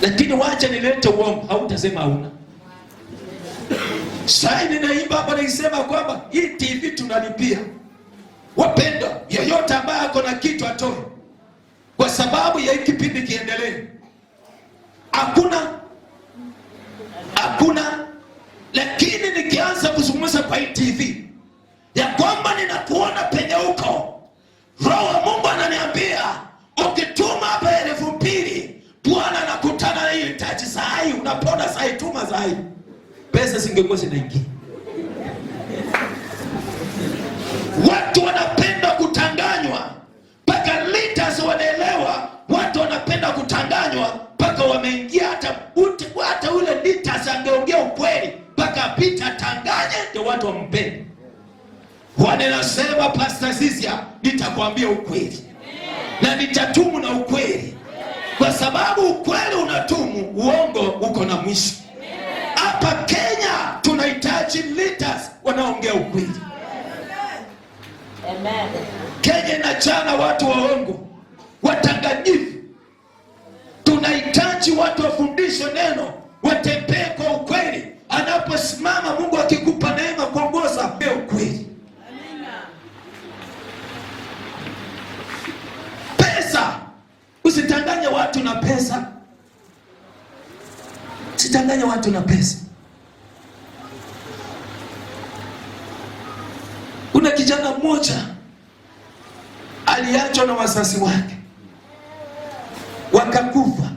lakini wacha nilete uongo, hautasema hauna. Sasa ninaimba hapa nikisema kwamba hii TV tunalipia. Wapendwa, yeyote ambaye ako na kitu atoe, kwa sababu ya hiki kipindi kiendelee. Hakuna. Lakini nikianza kuzungumza kwa hii TV ya kwamba ninakuona penye huko, Roho wa Mungu ananiambia ukituma hapa 2000, Bwana anakutana na hiyo hitaji sahi, unapona sahi, tuma sahi. Pesa zingekuwa zinaingia. Watu wanapenda kutanganywa mpaka leaders wanaelewa. Watu wanapenda kutanganywa mpaka wameingia, hata ule leaders angeongea ukweli mpaka apita tanganye ndio watu wampende. Wanasema Pastor Zizia, nitakwambia ukweli na nitatumu na ukweli, kwa sababu ukweli unatumu, uongo uko na mwisho. Hapa Kenya tunahitaji leaders wanaongea ukweli. Amen. Kenya inachana watu waongo, watanganyifu. Tunahitaji watu wafundishwe neno, watembee kwa ukweli. Anaposimama Mungu akikupa neema kuongoza, kwa ukweli. Pesa, usitanganye watu na pesa. Usitanganye watu na pesa. Kuna kijana mmoja aliachwa na wazazi wake wakakufa.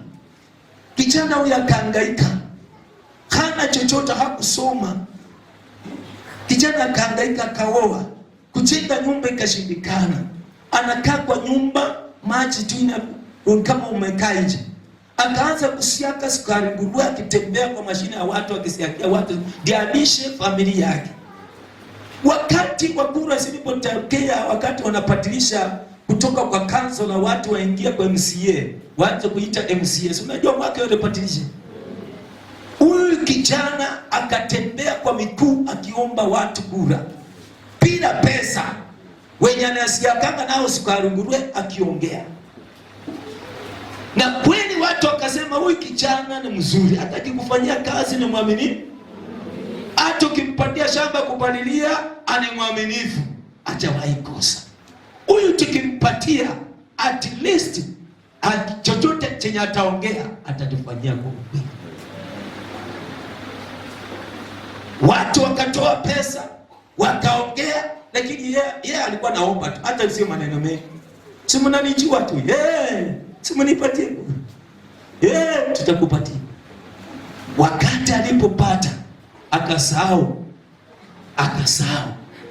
Kijana huyo akahangaika, hana chochote, hakusoma. Kijana akahangaika, akaoa, kujenga nyumba ikashindikana. Anakaa kwa nyumba, maji tu kama umekaa nje. Akaanza kusiaka sukari ngurua, akitembea kwa mashine ya watu, akisiakia watu dianishe familia yake. Wakati wa kura zilipotokea, wakati wanapatilisha kutoka kwa council na watu waingia kwa MCA, watu kuita MCA, unajua mwaka yote patilisha. Huyu kijana akatembea kwa miguu akiomba watu kura bila pesa, wenye anasiakanga nao sukari ngurue akiongea. Na kweli watu wakasema huyu kijana ni mzuri, hata kikufanyia kazi ni mwaminifu. Hata ukimpatia shamba kupalilia ani mwaminifu, hajawahi kosa. Huyu tukimpatia at least chochote chenye ataongea atatufanyia kwa ukweli. Watu wakatoa pesa, wakaongea, lakini yeye alikuwa naomba tu, hata sio maneno mengi. Si mnanijua tu. Si mnipatie. Tutakupatia. Wakati alipopata akasahau.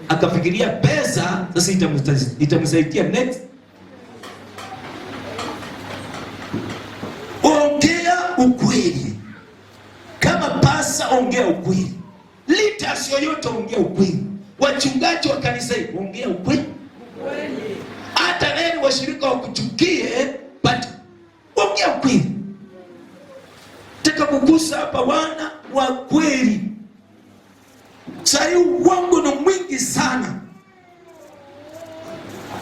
Akafikiria pesa sasa itamsaidia next. Ongea ukweli. Kama pasa, ongea ukweli. Leaders yoyote ongea ukweli. Wachungaji wa kanisa ongea ukweli. Hata nani washirika wakuchukie, but ongea ukweli. Taka kugusa hapa wana wa kweli. Sasa uongo ni mwingi sana.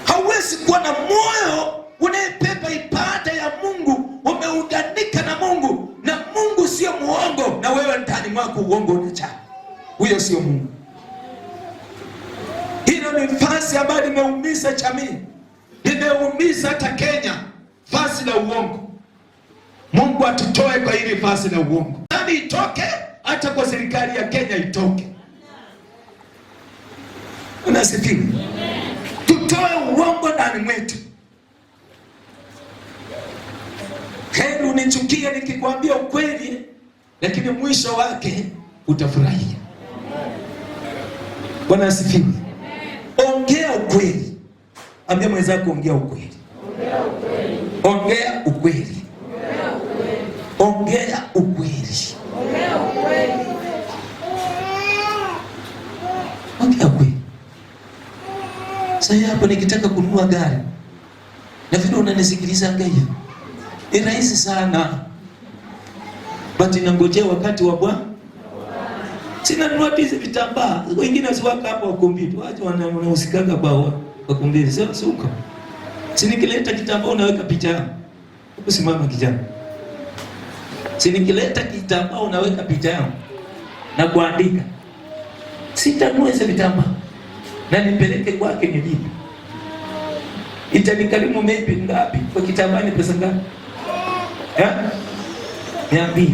Hauwezi kuwa na moyo unayepepa ibada ya Mungu, umeunganika na Mungu, na Mungu sio muongo, na wewe ndani mwako uongo unajaa. Huyo sio Mungu. Hilo ni fasi ambayo limeumiza jamii. Limeumiza hata Kenya, fasi la uongo. Mungu atutoe kwa hili fasi la uongo. Nani itoke, hata kwa serikali ya Kenya itoke. Unasifiwa? Tutoe uongo ndani mwetu. Heri unichukie nikikwambia ukweli, lakini mwisho wake utafurahia. Bwana asifiwe. Ongea ukweli. Ambia mwenzako ongea ukweli. Ongea ukweli. Ongea ukweli. Ongea ukweli. Sasa hapo nikitaka kununua gari, na vile unanisikiliza ngaya, ni rahisi sana. But nangojea wakati wa Bwana. Sina nunua hizi vitambaa. Wengine wasiwaka hapo wakumbi tu. Wacha wanausikaga kwa wakumbi. Sasa suka. Sinikileta kitambaa unaweka picha yangu. Usimama kijana. Sinikileta kitambaa unaweka picha yangu na kuandika. Sitanunua hizi vitambaa. Na nipeleke kwake ni vipi? Itanikarimu maybe ngapi? Kwa kitambaa ni pesa ngapi? 200.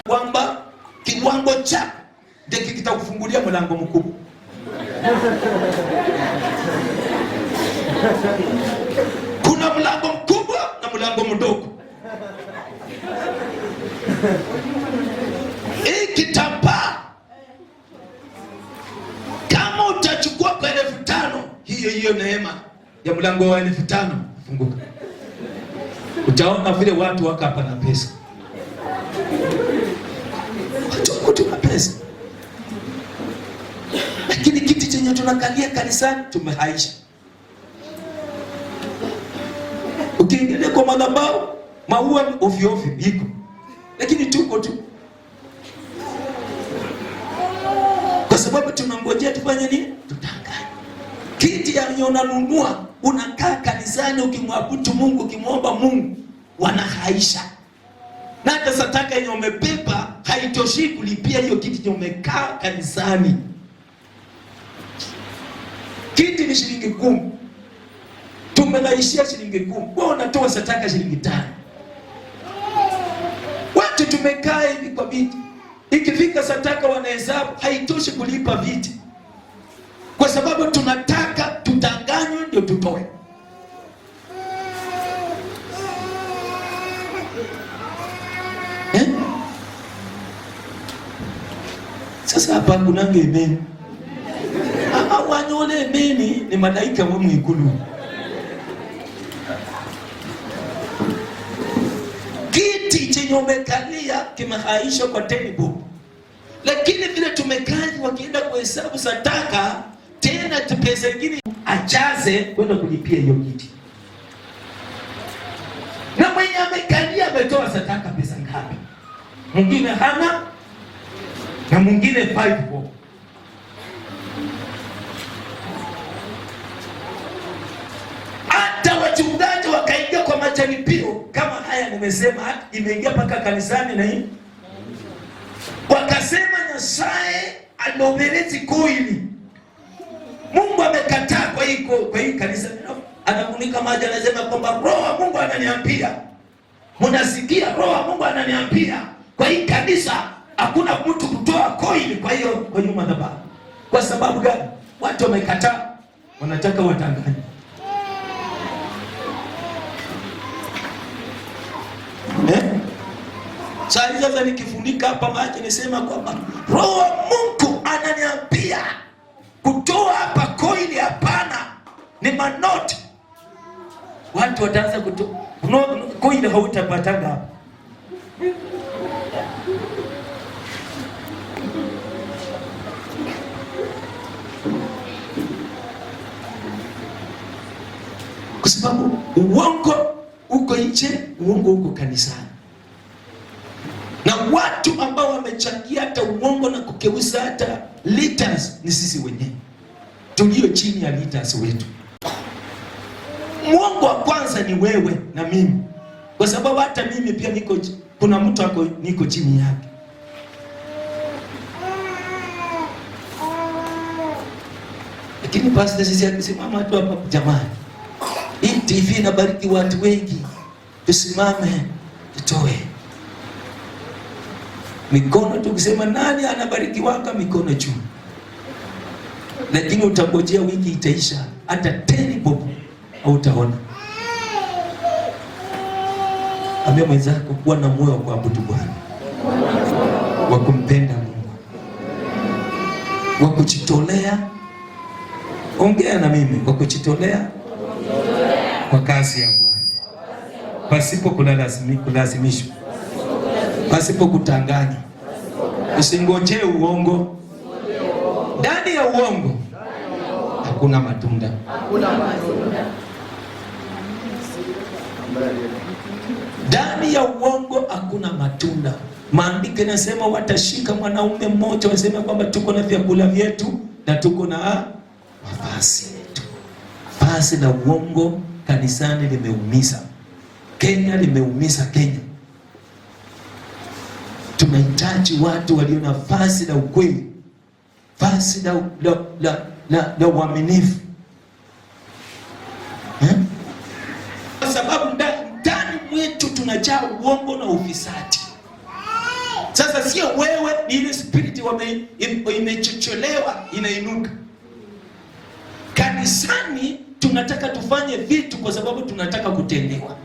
Kwamba kiwango cha ndio kitakufungulia mlango mkubwa. Kuna mlango mkubwa na mlango mdogo. Kitambaa kama utachukua kwa 5,000, hiyo neema ya mlango wa 5,000 funguka. Utaona vile watu waka hapa na pesa. Tuna pesa. Lakini kiti chenye tunakalia kanisani tumehaisha. Ukiingia kwa madhabahu, maua ovyo ovyo iko. Lakini tuko tu. Kwa sababu tunangojea tufanye nini? Tutangane. Kiti yenye unanunua, unakaa kanisani ukimwabudu Mungu, ukimwomba Mungu, wanahaisha. Na hata sadaka yenye umebeba haitoshi kulipia hiyo kiti yenye umekaa kanisani. Kiti ni shilingi 10. Tumelaishia shilingi 10. Wewe unatoa sadaka shilingi 5. Watu tumekaa hivi kwa viti. Ikifika sadaka wanahesabu haitoshi kulipa viti. Kwa sababu tunataka tutanganywe ndio tutoe. Sasa hapa kuna ngemeni. Wanyole meni ni malaika wa mwikulu. Kiti chenye umekalia kimehaisha kwa table. Lakini vile tumekaji wakienda kuhesabu sadaka, tena pesa nyingine achaze kwenda kulipia hiyo kiti. Na mwenye amekalia ametoa sadaka pesa ngapi? Mwingine hana na mwingine 5 bob. Hata wachungaji wakaingia kwa macharipio kama haya nimesema, imeingia paka kanisani na hii. Wakasema Nyasaye anomereti koili. Mungu amekataa kwa hii kanisa. Anafunika maji anasema kwamba Roho wa Mungu ananiambia. Mnasikia Roho wa Mungu ananiambia kwa hii kanisa hakuna mtu kutoa koili kwa hiyo madhabahu. Kwa sababu gani? Watu wamekataa, wanataka watanganye. Sasa nikifunika hapa maji nisema kwamba Roho wa Mungu ananiambia kutoa hapa koili hapana, ni manoti. Watu wataanza kutoa koili, hautapatanga hapa. Kwa sababu uongo uko nje, uongo uko kanisani. Na watu ambao wamechangia hata uongo na kukeuza hata leaders ni sisi wenyewe. Tulio chini ya leaders wetu. Uongo wa kwanza ni wewe na mimi. Kwa sababu hata mimi pia kuna mtu niko chini yake. Lakini pastor sisi akisimama tu hapa, jamani, hii TV inabariki watu wengi, tusimame tutoe.
Mikono tukisema nani anabarikiwanga, mikono juu. Lakini utangojea wiki itaisha, hata 10 bob hautaona. Ambia mwenzako kuwa na moyo wa kuabudu Bwana, wa kumpenda Mungu, wa kujitolea. Ongea na mimi, wa kujitolea kwa kazi ya Bwana, pasipo kulazimishwa, pasipo kutanganya. Usingojee uongo. Ndani ya uongo hakuna matunda. Ndani ya uongo hakuna matunda. Maandiko yanasema watashika mwanaume mmoja, wasema kwamba tuko na vyakula vyetu na tuko na mavazi yetu. Vazi la uongo kanisani limeumiza Kenya, limeumiza Kenya. Tunahitaji watu walio na vazi la ukweli, vazi la uaminifu, kwa sababu ndani mwetu tunajaa uongo na ufisadi. Sasa sio wewe, ni ile spirit imechocholewa inainuka. Kanisani tunataka tufanye vitu kwa sababu tunataka kutendewa,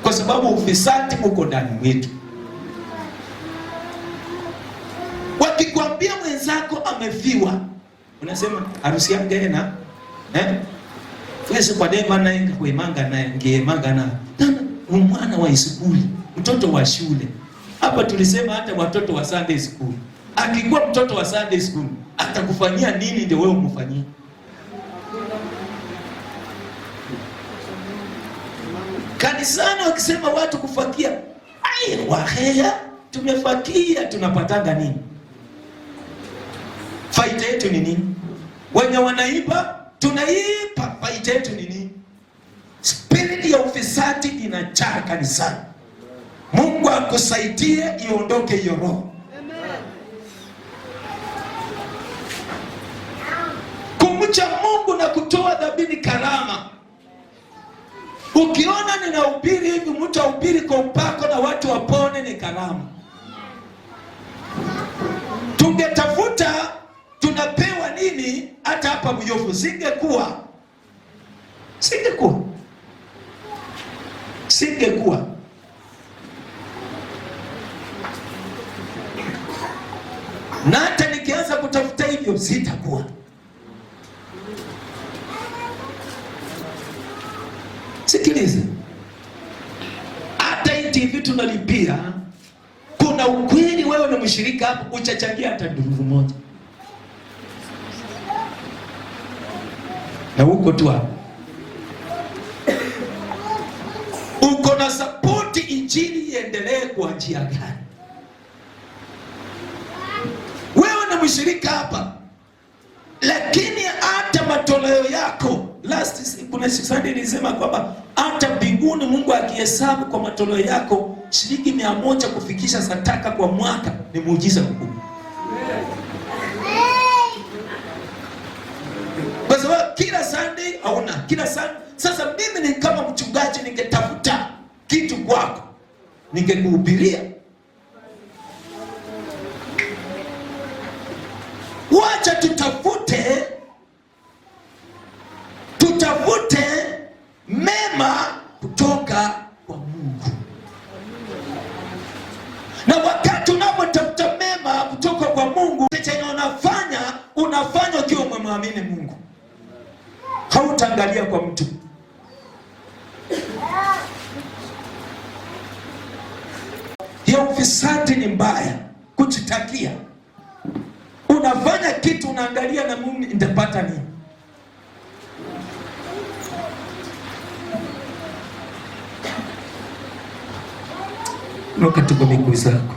kwa sababu ufisadi uko ndani mwetu. Wakikwambia mwenzako amefiwa, unasema harusi yake na Yesu kwa dema na inga kuimanga na ngemanga na mwana wa isukuli, mtoto wa shule. Hapa tulisema hata watoto wa Sunday school. Akikuwa mtoto wa Sunday school, atakufanyia nini ndio wewe umfanyie? Kanisani wakisema watu kufakia, ai wahea, tumefakia, tunapatanga nini? Faida yetu ni nini? Wenye wanaiba, tunaipa, faida yetu ni nini? Spirit ya ufisadi inajaa kanisani. Mungu akusaidie iondoke hiyo roho. Kumcha Mungu na kutoa dhabihu karama. Ukiona ninahubiri hivi, mtu ahubiri kwa upako na watu wapone, ni karama. Tungetafuta tunapewa nini hata hapa Buyofu, singekuwa. Na hata nikianza kutafuta hivyo sitakuwa. Sikiliza, hata hii TV tunalipia, kuna ukweli. Wewe ni mshirika hapo, uchachangia hata nduru moja, na uko tu hapo, uko na sapoti injili iendelee kwa njia gani? Wewe ni mshirika hapa, lakini hata matoleo yako kuna Sunday nilisema kwamba hata mbinguni Mungu akihesabu kwa matoleo yako shilingi 100 kufikisha sadaka kwa mwaka ni muujiza mkubwa. Kwa sababu kila Sunday hauna, kila Sunday. Sasa mimi ni kama mchungaji, ningetafuta kitu kwako, ningekuhubiria. Wacha tutafute mema kutoka kwa Mungu. Na wakati unapotafuta mema kutoka kwa Mungu, chenye unafanya ukiwa umemwamini Mungu. Hautaangalia kwa mtu. Hiyo ufisadi ni mbaya, kujitakia. Unafanya kitu unaangalia na Mungu nitapata nini? Nuka tuko miguu zako.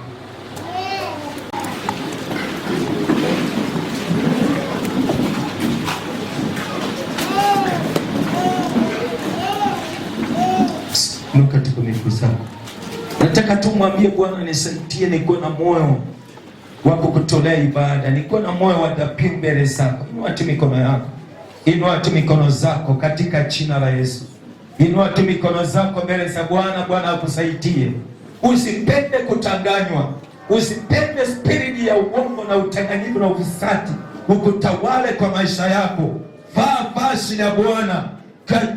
Nuka tuko miguu zako. Nataka tu mwambie Bwana, nisaidie nikuwe na moyo wa kukutolea ibada, nikuwe na moyo wa dhabihu mbele zako. Inua tu mikono yako. Inua tu mikono zako katika jina la Yesu. Inua tu mikono zako mbele za Bwana. Bwana akusaidie. Usipende kutanganywa, Usipende spiriti ya uongo na udanganyifu na ufisadi ukutawale kwa maisha yako. Vaa vazi la Bwana,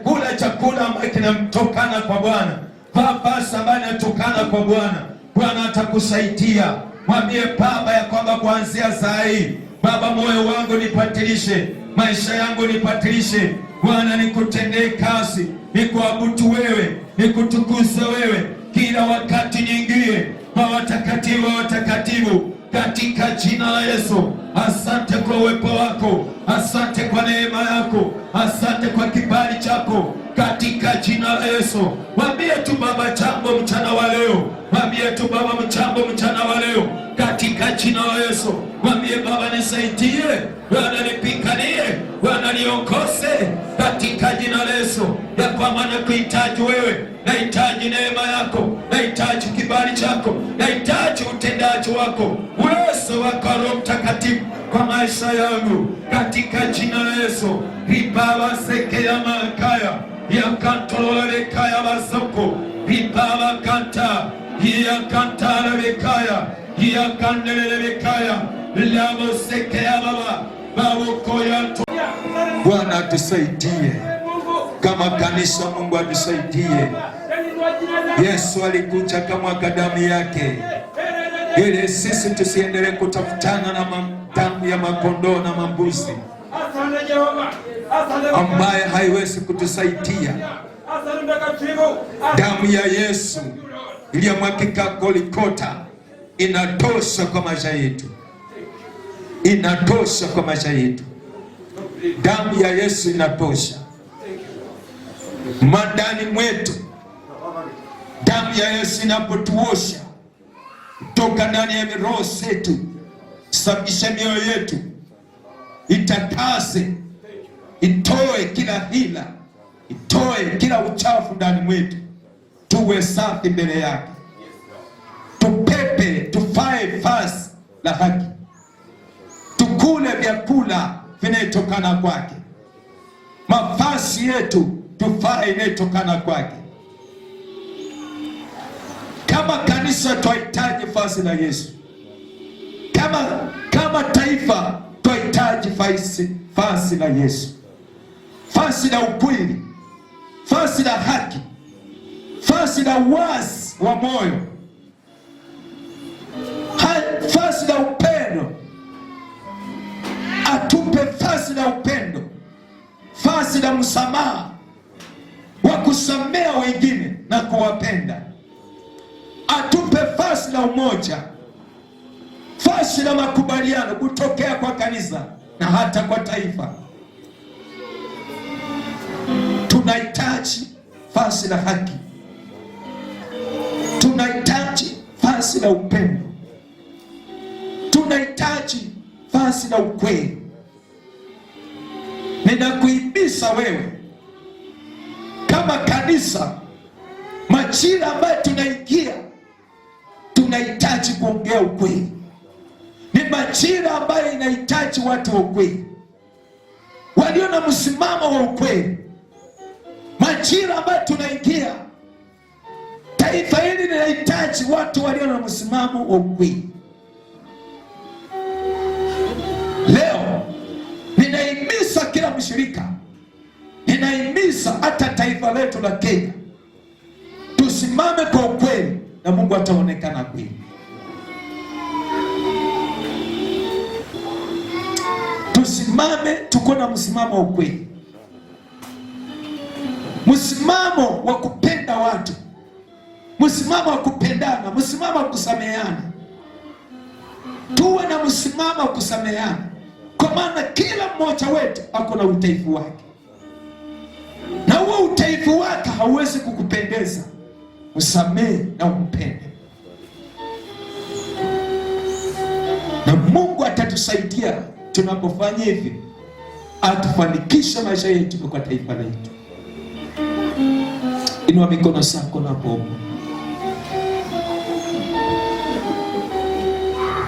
kula chakula ambacho kinatokana kwa Bwana. Vaa vazi ambalo linatokana kwa Bwana. Bwana atakusaidia. Mwambie Baba ya kwamba kuanzia saa hii, Baba, moyo wangu nipatilishe, maisha yangu nipatilishe. Bwana, nikutendee kazi, nikuabudu wewe, nikutukuze wewe kila wakati. Niingie kwa watakatifu wa watakatifu katika jina la Yesu. Asante kwa uwepo wako, asante kwa neema yako, asante kwa kibali chako katika jina la Yesu. Mwambie tu Baba jambo mchana wa leo, mwambie tu Baba jambo mchana wa leo katika jina la Yesu. Mwambie Baba nisaidie, Bwana nipiganie, Bwana niongoze katika jina la Yesu. Ya kwamba nakuhitaji wewe, nahitaji neema yako, nahitaji kibali chako, nahitaji utendaji wako, uwezo wako Roho Mtakatifu kwa maisha yangu katika jina la Yesu. Ribaba seke ya makaya ya kantolole kaya basoko ribaba kanta ya kantala bekaya ya kandelele bekaya labo seke ya baba babo ya. Bwana tusaidie kama kanisa, Mungu atusaidie. Yesu alikuja kama damu yake ili sisi tusiendelee kutafutana na damu ya makondoo na mambuzi ambaye haiwezi kutusaidia. Damu ya Yesu iliyomwagika Golgotha inatosha kwa maisha yetu, inatosha kwa maisha yetu. Damu ya Yesu inatosha mandani mwetu. Damu ya Yesu inapotuosha toka ndani ya roho zetu, sabisha mioyo yetu, itakase, itoe kila hila, itoe kila uchafu ndani mwetu, tuwe safi mbele yake, tupepe, tufae vazi la haki, tukule vyakula vinayotokana kwake, mavazi yetu tufae inayotokana kwake. Kama kanisa twahitaji vazi la Yesu, kama taifa twahitaji vazi la Yesu, vazi la ukweli, vazi la haki, vazi la uwazi wa moyo, vazi la upendo. Atupe vazi la upendo, vazi la msamaha, wa kusamea wengine na kuwapenda. Atupe vazi la umoja, vazi la makubaliano kutokea kwa kanisa na hata kwa taifa. Tunahitaji vazi la haki, tunahitaji vazi la upendo, tunahitaji vazi la ukweli. Ninakuhimiza wewe kama kanisa, majira ambayo tunaingia, tunahitaji kuongea ukweli. Ni majira ambayo inahitaji watu wa ukweli, walio na msimamo wa ukweli. Majira ambayo tunaingia, taifa hili linahitaji watu walio na msimamo wa ukweli. Leo ninahimiza kila mshirika, ninahimiza hata taifa letu la Kenya, tusimame kwa ukweli na Mungu ataonekana kweli. Tusimame, tuko na msimamo wa ukweli, msimamo wa kupenda watu, msimamo wa kupendana, msimamo wa kusameheana. Tuwe na msimamo wa kusameheana, kwa maana kila mmoja wetu ako na utaifu wake, na huo utaifu wake hauwezi kukupendeza. Usamehe na umpende, na Mungu atatusaidia tunapofanya hivi, atufanikishe maisha yetu kwa taifa letu. Inua mikono yako na kuomba.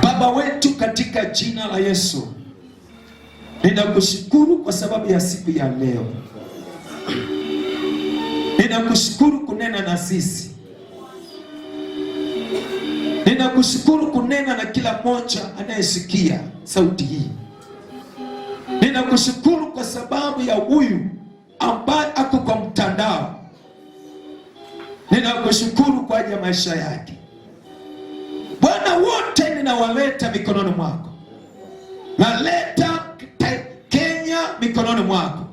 Baba wetu, katika jina la Yesu, ninakushukuru kwa sababu ya siku ya leo. Ninakushukuru kunena na sisi. Ninakushukuru kunena na kila mmoja anayesikia sauti hii. Ninakushukuru kwa sababu ya huyu ambaye ako kwa mtandao. Ninakushukuru kwa ajili ya maisha yake. Bwana, wote ninawaleta mikononi mwako. Naleta Kenya mikononi mwako.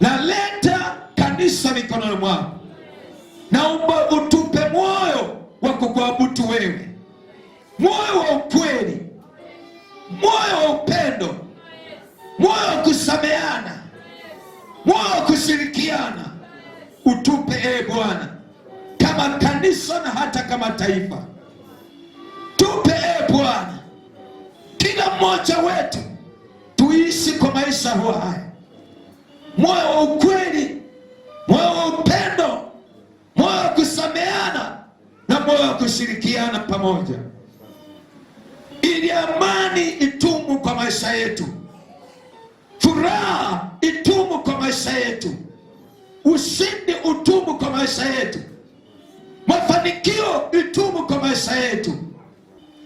Naleta kanisa mikononi mwako. Naomba utupe moyo wa kukuabudu wewe, moyo wa ukweli, moyo wa upendo, moyo wa kusameheana, moyo wa kushirikiana. Utupe Bwana, kama kanisa na hata kama taifa. Tupe Bwana, kila mmoja wetu tuishi kwa maisha haya, moyo wa ukweli, moyo wa upendo, moyo wa kusameheana na moyo wa kushirikiana pamoja, ili amani itumu kwa maisha yetu, furaha itumu kwa maisha yetu, ushindi utumu kwa maisha yetu, mafanikio itumu kwa maisha yetu.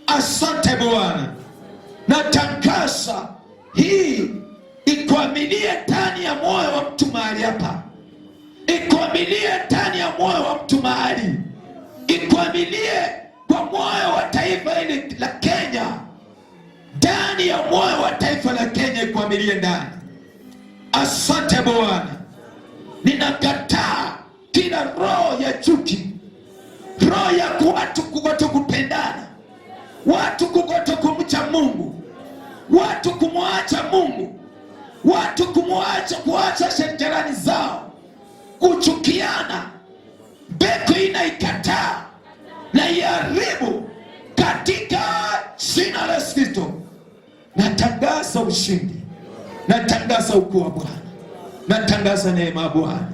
Asante Bwana, natangaza hii ikuamilie ndani ya moyo wa mtu mahali hapa, ikuamilie ndani ya moyo wa mtu mahali, ikuamilie kwa moyo wa taifa hili la Kenya, ndani ya moyo wa taifa la Kenya, ikuamilie ndani. Asante Bwana, ninakataa kila roho ya chuki, roho ya watu kukoto kupendana, watu kukoto kumcha Mungu, watu kumwacha Mungu, watu kuacha shetani zao, kuchukiana. Mbegu inaikataa na iharibu katika jina la Kristo. Natangaza ushindi, natangaza ukuu wa Bwana, natangaza neema ya Bwana.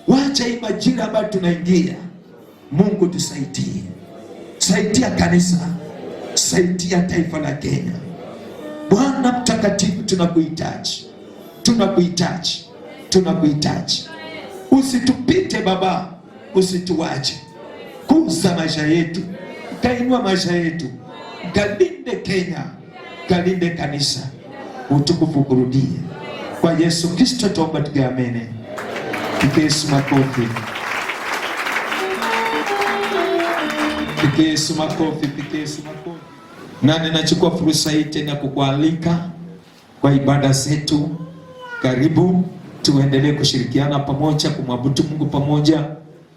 Wacha hii majira ambayo tunaingia, Mungu tusaidie, saidia kanisa, saidia taifa la Kenya. Bwana mtakatifu, tunakuhitaji, tunakuhitaji, tunakuhitaji. Usitupite Baba, usituache. Kuza maisha yetu, kainua maisha yetu, kalinde Kenya, kalinde kanisa. Utukufu kurudie. Kwa Yesu Kristo tuomba tukiamini. Pigie Yesu makofi. Pigie Yesu makofi, pigie Yesu makofi. Na ninachukua fursa hii tena kukualika kwa ibada zetu. Karibu tuendelee kushirikiana pamoja, kumwabudu Mungu pamoja,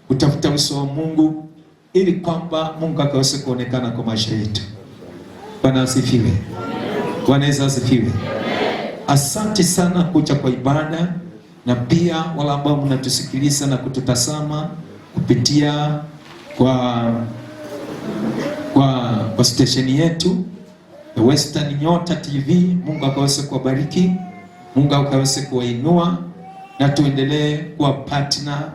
kutafuta uso wa Mungu, ili kwamba Mungu akaweze kuonekana kwa maisha yetu. Bwana asifiwe. Bwana asifiwe. Asante sana kuja kwa ibada, na pia wale ambao mnatusikiliza na kututazama kupitia kwa station yetu Western Nyota TV. Mungu akaweze kuwabariki, Mungu akaweze kuwainua, na tuendelee kuwa partner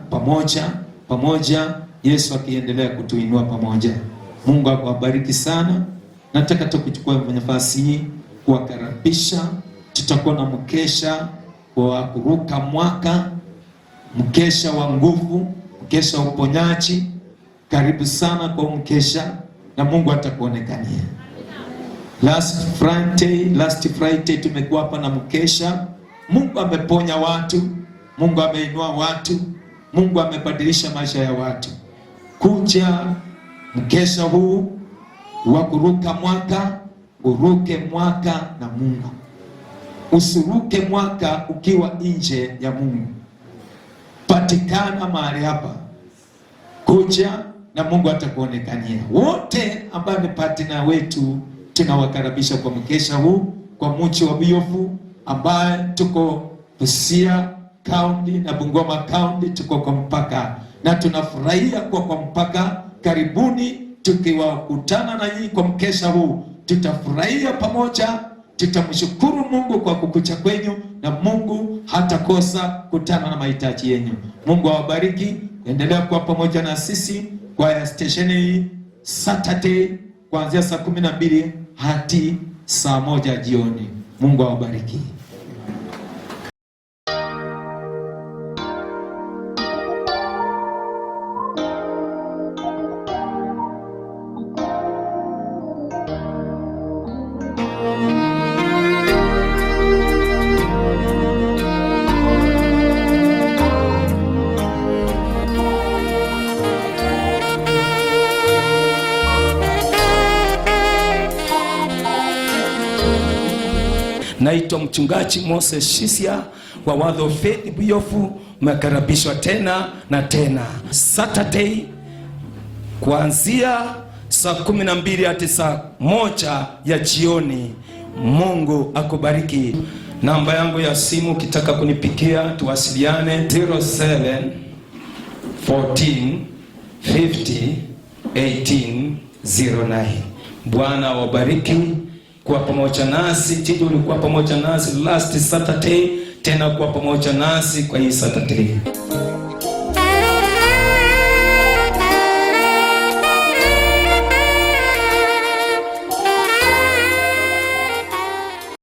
pamoja, Yesu akiendelea kutuinua pamoja. Mungu akubariki sana. Nataka tukuchukue nafasi hii kuwakaribisha. Tutakuwa na mkesha wa kuruka mwaka, mkesha wa nguvu, mkesha wa uponyaji. Karibu sana kwa mkesha, na Mungu atakuonekania. Last Friday tumekuwa hapa na mkesha. Mungu ameponya watu, Mungu ameinua watu, Mungu amebadilisha maisha ya watu. Kuja mkesha huu wa kuruka mwaka, uruke mwaka na Mungu. Usiruke mwaka ukiwa nje ya Mungu. Patikana mahali hapa, kuja na Mungu atakuonekania. Wote ambao ni partner wetu tunawakaribisha kwa mkesha huu, kwa mji wa Biofu ambaye tuko Busia County na Bungoma County, tuko kwa mpaka, na tunafurahia kwa mpaka. Karibuni, tukiwakutana na nyinyi kwa mkesha huu, tutafurahia pamoja, tutamshukuru Mungu kwa kukucha kwenyu, na Mungu hatakosa kutana na mahitaji yenu. Mungu awabariki. Endelea kuwa pamoja na sisi kwa station hii Saturday kuanzia saa 12 hadi saa 1 jioni. Mungu awabariki.
Naitwa mchungaji Moses Shisia wa Word of Faith Buyofu. Mmekaribishwa tena na tena. Saturday kuanzia saa 12 hadi saa 1 ya jioni. Mungu akubariki. Namba yangu ya simu ukitaka kunipigia tuwasiliane 07 14 50 18 09. Bwana wabariki kwa pamoja nasi. Tiji ulikuwa pamoja nasi last Saturday, tena kwa pamoja nasi kwa hii Saturday.